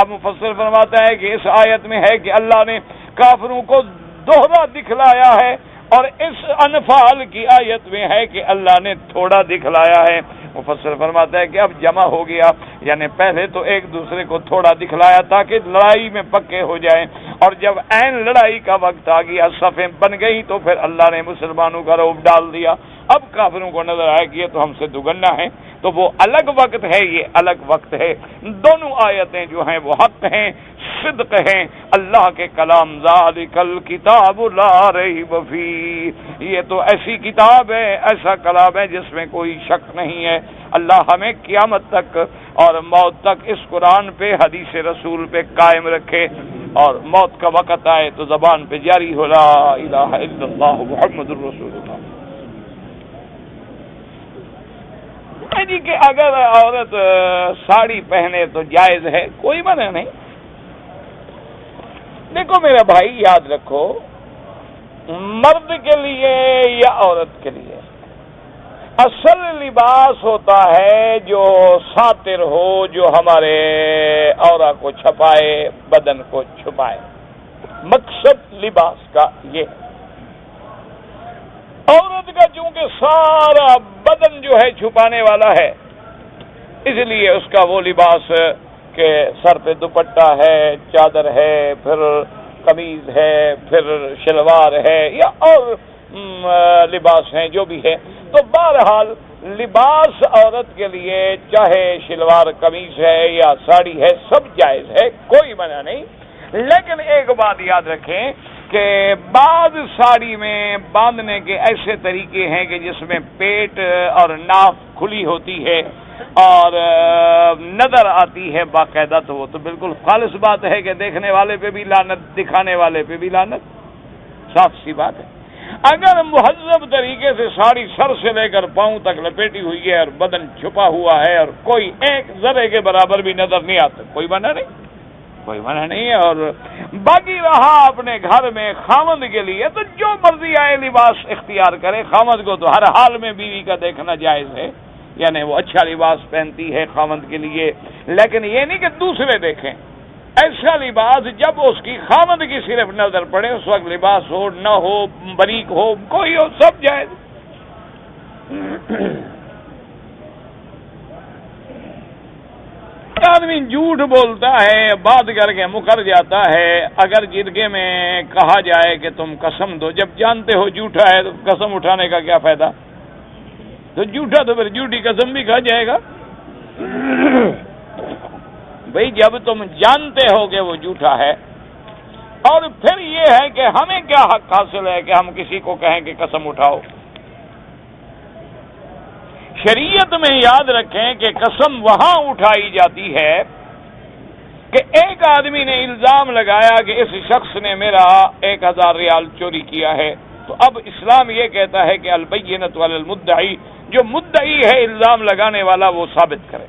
اب مفسر فرماتا ہے کہ اس آیت میں ہے کہ اللہ نے کافروں کو دوہرا دکھلایا ہے، اور اس انفال کی آیت میں ہے کہ اللہ نے تھوڑا دکھلایا ہے۔ مفسر فرماتا ہے کہ اب جمع ہو گیا، یعنی پہلے تو ایک دوسرے کو تھوڑا دکھلایا تاکہ لڑائی میں پکے ہو جائیں، اور جب عین لڑائی کا وقت آ گیا، صفیں بن گئی، تو پھر اللہ نے مسلمانوں کا رعب ڈال دیا۔ اب کافروں کو نظر آئے کہ یہ تو ہم سے دگنا ہے، تو وہ الگ وقت ہے، یہ الگ وقت ہے۔ دونوں آیتیں جو ہیں وہ حق ہیں، صدق ہیں، اللہ کے کلام۔ ذالک الکتاب لا ریب فیہ، یہ تو ایسی کتاب ہے، ایسا کلام ہے جس میں کوئی شک نہیں ہے۔ اللہ ہمیں قیامت تک اور موت تک اس قرآن پہ، حدیث رسول پہ قائم رکھے، اور موت کا وقت آئے تو زبان پہ جاری ہو لا الہ الا اللہ محمد الرسول اللہ۔ جی کہ اگر عورت ساڑی پہنے تو جائز ہے، کوئی منع نہیں۔ دیکھو میرا بھائی یاد رکھو، مرد کے لیے یا عورت کے لیے اصل لباس ہوتا ہے جو ساتر ہو، جو ہمارے عورت کو چھپائے، بدن کو چھپائے۔ مقصد لباس کا یہ ہے۔ عورت کا چونکہ سارا بدن جو ہے چھپانے والا ہے، اس لیے اس کا وہ لباس کہ سر پہ دوپٹہ ہے، چادر ہے، پھر قمیض ہے، پھر شلوار ہے، یا اور لباس ہیں جو بھی ہے، تو بہرحال لباس عورت کے لیے چاہے شلوار قمیض ہے یا ساڑی ہے، سب جائز ہے، کوئی منع نہیں۔ لیکن ایک بات یاد رکھیں کہ بعض ساڑی میں باندھنے کے ایسے طریقے ہیں کہ جس میں پیٹ اور ناف کھلی ہوتی ہے اور نظر آتی ہے باقاعدہ، تو وہ تو بالکل خالص بات ہے کہ دیکھنے والے پہ بھی لعنت، دکھانے والے پہ بھی لعنت، صاف سی بات ہے۔ اگر مہذب طریقے سے ساڑی سر سے لے کر پاؤں تک لپیٹی ہوئی ہے اور بدن چھپا ہوا ہے اور کوئی ایک ذرے کے برابر بھی نظر نہیں آتا، کوئی منع نہیں، کوئی منع نہیں ہے۔ اور باقی رہا اپنے گھر میں خامند کے لیے تو جو مرضی آئے لباس اختیار کرے، خامند کو تو ہر حال میں بیوی کا دیکھنا جائز ہے، یعنی وہ اچھا لباس پہنتی ہے خامند کے لیے، لیکن یہ نہیں کہ دوسرے دیکھیں۔ ایسا لباس جب اس کی خامد کی صرف نظر پڑے، اس وقت لباس ہو نہ ہو، بریک ہو، کوئی ہو، سب جائز۔ آدمی جھوٹ بولتا ہے، بات کر کے مکر جاتا ہے، اگر جرگے میں کہا جائے کہ تم قسم دو، جب جانتے ہو جھوٹا ہے تو قسم اٹھانے کا کیا فائدہ؟ تو جھوٹا تو پھر جھوٹی قسم بھی کھا جائے گا۔ بھئی جب تم جانتے ہو کہ وہ جھوٹا ہے، اور پھر یہ ہے کہ ہمیں کیا حق حاصل ہے کہ ہم کسی کو کہیں کہ قسم اٹھاؤ؟ شریعت میں یاد رکھیں کہ قسم وہاں اٹھائی جاتی ہے کہ ایک آدمی نے الزام لگایا کہ اس شخص نے میرا 1000 ریال چوری کیا ہے، تو اب اسلام یہ کہتا ہے کہ البینۃ علی المدعی، جو مدعی ہے الزام لگانے والا، وہ ثابت کرے۔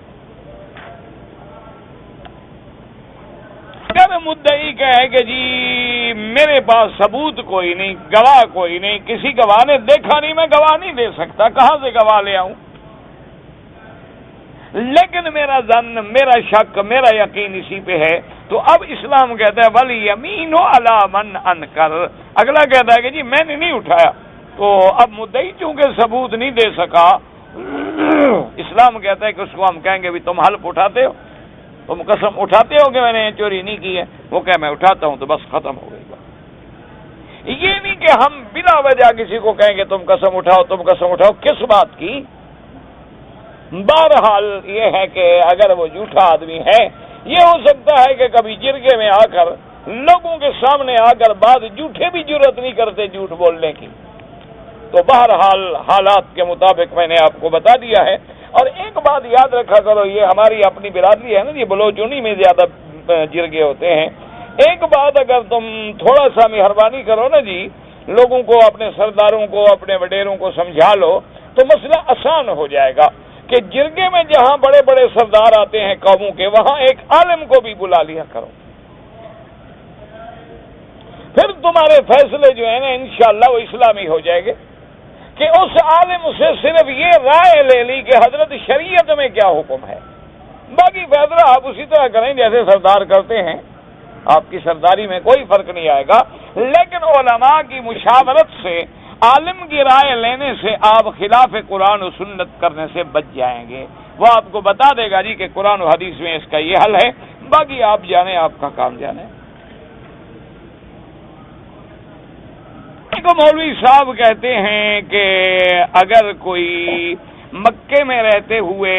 اگر مدعی کہے کہ جی میرے پاس ثبوت کوئی نہیں، گواہ کوئی نہیں، کسی گواہ نے دیکھا نہیں، میں گواہ نہیں دے سکتا، کہاں سے گواہ لے آؤں؟ لیکن میرا ظن، میرا شک، میرا یقین اسی پہ ہے، تو اب اسلام کہتا ہے وَلْيَمِينُ عَلَى مَنْ أَنْكَرَ، اگلا کہتا ہے کہ جی میں نے نہیں اٹھایا، تو اب مدعی چونکہ ثبوت نہیں دے سکا، اسلام کہتا ہے کہ اس کو ہم کہیں گے بھی تم حلف اٹھاتے ہو، تم قسم اٹھاتے ہو کہ میں نے چوری نہیں کی ہے؟ وہ کہ میں اٹھاتا ہوں، تو بس ختم ہو گئی بات۔ یہ نہیں کہ ہم بلا وجہ کسی کو کہیں کہ تم قسم اٹھاؤ، تم قسم اٹھاؤ، کس بات کی؟ بہرحال یہ ہے کہ اگر وہ جھوٹا آدمی ہے، یہ ہو سکتا ہے کہ کبھی جرگے میں آ کر، لوگوں کے سامنے آ کر بعض جھوٹے بھی جرأت نہیں کرتے جھوٹ بولنے کی، تو بہرحال حالات کے مطابق میں نے آپ کو بتا دیا ہے۔ اور ایک بات یاد رکھا کرو، یہ ہماری اپنی برادری ہے نا، یہ بلوچونی میں زیادہ جرگے ہوتے ہیں، ایک بات اگر تم تھوڑا سا مہربانی کرو نا جی، لوگوں کو، اپنے سرداروں کو، اپنے وڈیروں کو سمجھا لو، تو مسئلہ آسان ہو جائے گا کہ جرگے میں جہاں بڑے بڑے سردار آتے ہیں قوموں کے، وہاں ایک عالم کو بھی بلا لیا کرو، پھر تمہارے فیصلے جو ہیں نا انشاءاللہ وہ اسلامی ہو جائے گے، کہ اس عالم سے صرف یہ رائے لے لی کہ حضرت شریعت میں کیا حکم ہے، باقی فیصلہ آپ اسی طرح کریں جیسے سردار کرتے ہیں، آپ کی سرداری میں کوئی فرق نہیں آئے گا، لیکن علماء کی مشاورت سے، عالم کی رائے لینے سے آپ خلاف قرآن و سنت کرنے سے بچ جائیں گے۔ وہ آپ کو بتا دے گا جی کہ قرآن و حدیث میں اس کا یہ حل ہے، باقی آپ جانیں، آپ کا کام جانیں۔ ایک مولوی صاحب کہتے ہیں کہ اگر کوئی مکے میں رہتے ہوئے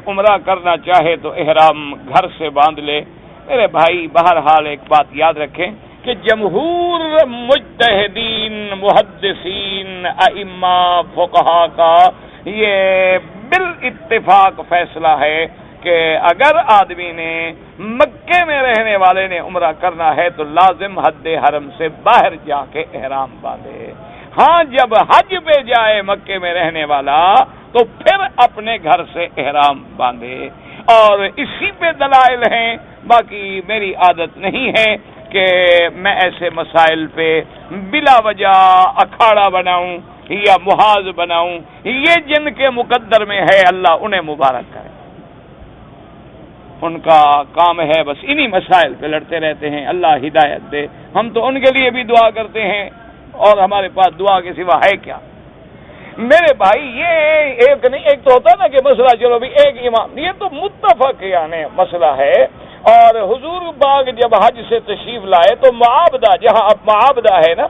عمرہ کرنا چاہے تو احرام گھر سے باندھ لے۔ میرے بھائی بہرحال ایک بات یاد رکھیں کہ جمہور مجتہدین، محدثین، ائمہ، فقہا کا یہ بالاتفاق فیصلہ ہے کہ اگر آدمی نے مکے میں رہنے والے نے عمرہ کرنا ہے تو لازم حد حرم سے باہر جا کے احرام باندھے۔ ہاں جب حج پہ جائے مکے میں رہنے والا تو پھر اپنے گھر سے احرام باندھے، اور اسی پہ دلائل ہیں، باقی میری عادت نہیں ہے کہ میں ایسے مسائل پہ بلا وجہ اکھاڑا بناؤں یا محاذ بناؤں، یہ جن کے مقدر میں ہے اللہ انہیں مبارک کرے، ان کا کام ہے بس انہی مسائل پہ لڑتے رہتے ہیں، اللہ ہدایت دے۔ ہم تو ان کے لیے بھی دعا کرتے ہیں، اور ہمارے پاس دعا کے سوا ہے کیا؟ میرے بھائی یہ ایک نہیں، ایک تو ہوتا ہے نا کہ مسئلہ چلو بھی ایک امام، یہ تو متفق یعنی مسئلہ ہے۔ اور حضور باغ جب حج سے تشریف لائے تو معابدہ، جہاں اب معابدہ ہے نا،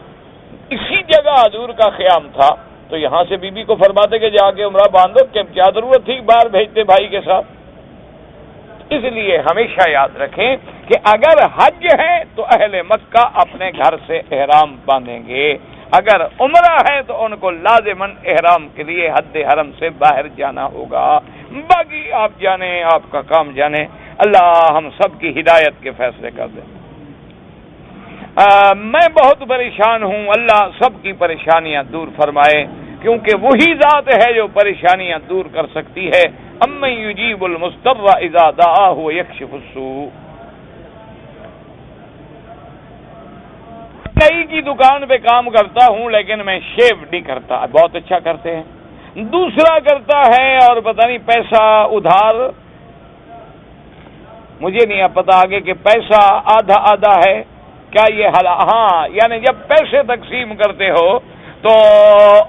اسی جگہ حضور کا قیام تھا، تو یہاں سے بی بی کو فرماتے کہ جا کے عمرہ باندھو، کہ کیا ضرورت تھی باہر بھیجتے بھائی کے ساتھ؟ اس لیے ہمیشہ یاد رکھیں کہ اگر حج ہے تو اہل مکہ اپنے گھر سے احرام باندھیں گے، اگر عمرہ ہے تو ان کو لازماً احرام کے لیے حد حرم سے باہر جانا ہوگا۔ باقی آپ جانیں، آپ کا کام جانیں، اللہ ہم سب کی ہدایت کے فیصلے کر دیں۔ میں بہت پریشان ہوں، اللہ سب کی پریشانیاں دور فرمائے، کیونکہ وہی ذات ہے جو پریشانیاں دور کر سکتی ہے۔ امن یجیب المضطر اذا دعاہ ویکشف السوء۔ نئی کی دکان پہ کام کرتا ہوں لیکن میں شیو نہیں کرتا، بہت اچھا کرتے ہیں، دوسرا کرتا ہے اور پتہ نہیں پیسہ ادھار مجھے نہیں پتا آگے کہ پیسہ آدھا آدھا ہے کیا یہ ہاں، یعنی جب پیسے تقسیم کرتے ہو تو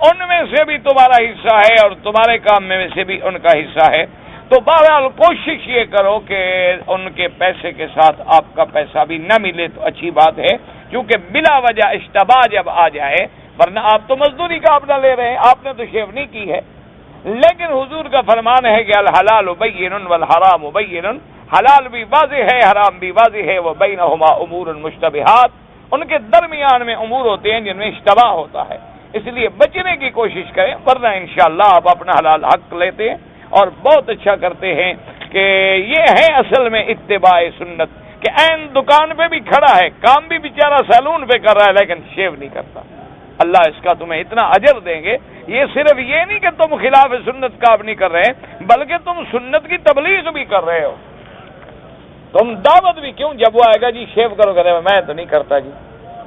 ان میں سے بھی تمہارا حصہ ہے اور تمہارے کام میں سے بھی ان کا حصہ ہے، تو بہرحال کوشش یہ کرو کہ ان کے پیسے کے ساتھ آپ کا پیسہ بھی نہ ملے تو اچھی بات ہے، کیونکہ بلا وجہ اشتباہ جب آ جائے، ورنہ آپ تو مزدوری کا اپنا لے رہے ہیں، آپ نے تو شیو نہیں کی ہے۔ لیکن حضور کا فرمان ہے کہ الحلال بین والحرام بین، حلال بھی واضح ہے، حرام بھی واضح ہے، وہ بینہما امور مشتبہات، ان کے درمیان میں امور ہوتے ہیں جن میں اشتباہ ہوتا ہے، اس لیے بچنے کی کوشش کریں، ورنہ انشاءاللہ آپ اپنا حلال حق لیتے ہیں اور بہت اچھا کرتے ہیں کہ یہ ہے اصل میں اتباع سنت، کہ عین دکان پہ بھی کھڑا ہے، کام بھی بیچارہ سیلون پہ کر رہا ہے لیکن شیو نہیں کرتا، اللہ اس کا تمہیں اتنا اجر دیں گے۔ یہ صرف یہ نہیں کہ تم خلاف سنت کا نہیں کر رہے، بلکہ تم سنت کی تبلیغ بھی کر رہے ہو، تم دعوت بھی، کیوں جب وہ آئے گا جی شیو کرو، کہتے ہیں میں تو نہیں کرتا جی،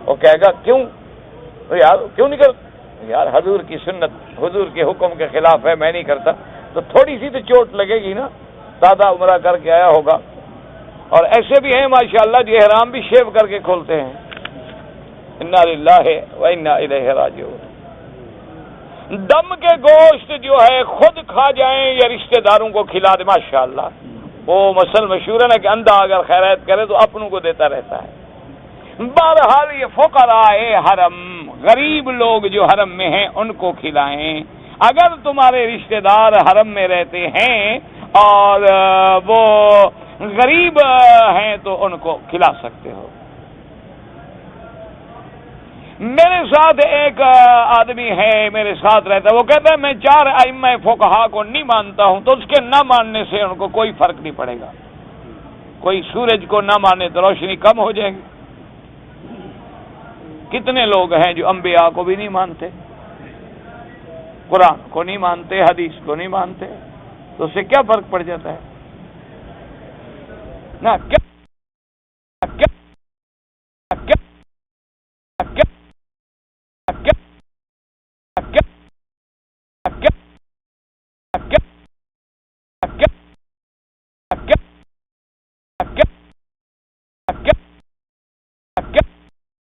وہ کہے گا کیوں یار کیوں نہیں کرتا، یار حضور کی سنت حضور کے حکم کے خلاف ہے میں نہیں کرتا، تو تھوڑی سی تو چوٹ لگے گی نا، دادا عمرہ کر کے آیا ہوگا، اور ایسے بھی ہیں ماشاءاللہ جو احرام بھی شیو کر کے کھولتے ہیں، انا للہ و انا الیہ راجعون۔ دم کے گوشت جو ہے خود کھا جائیں یا رشتہ داروں کو کھلا دیں، ماشاءاللہ وہ مسل مشہور ہے نا کہ اندھا اگر خیرات کرے تو اپنوں کو دیتا رہتا ہے۔ بہرحال یہ فقراء حرم، غریب لوگ جو حرم میں ہیں ان کو کھلائیں، اگر تمہارے رشتہ دار حرم میں رہتے ہیں اور وہ غریب ہیں تو ان کو کھلا سکتے ہو۔ میرے ساتھ ایک آدمی ہے، میرے ساتھ رہتا ہے، وہ کہتا ہے میں 4 ائمہ فقہا کو نہیں مانتا ہوں، تو اس کے نہ ماننے سے ان کو کوئی فرق نہیں پڑے گا، کوئی سورج کو نہ مانے تو روشنی کم ہو جائے گی، کتنے لوگ ہیں جو انبیاء کو بھی نہیں مانتے، قرآن کو نہیں مانتے، حدیث کو نہیں مانتے، تو اس سے کیا فرق پڑ جاتا ہے نا؟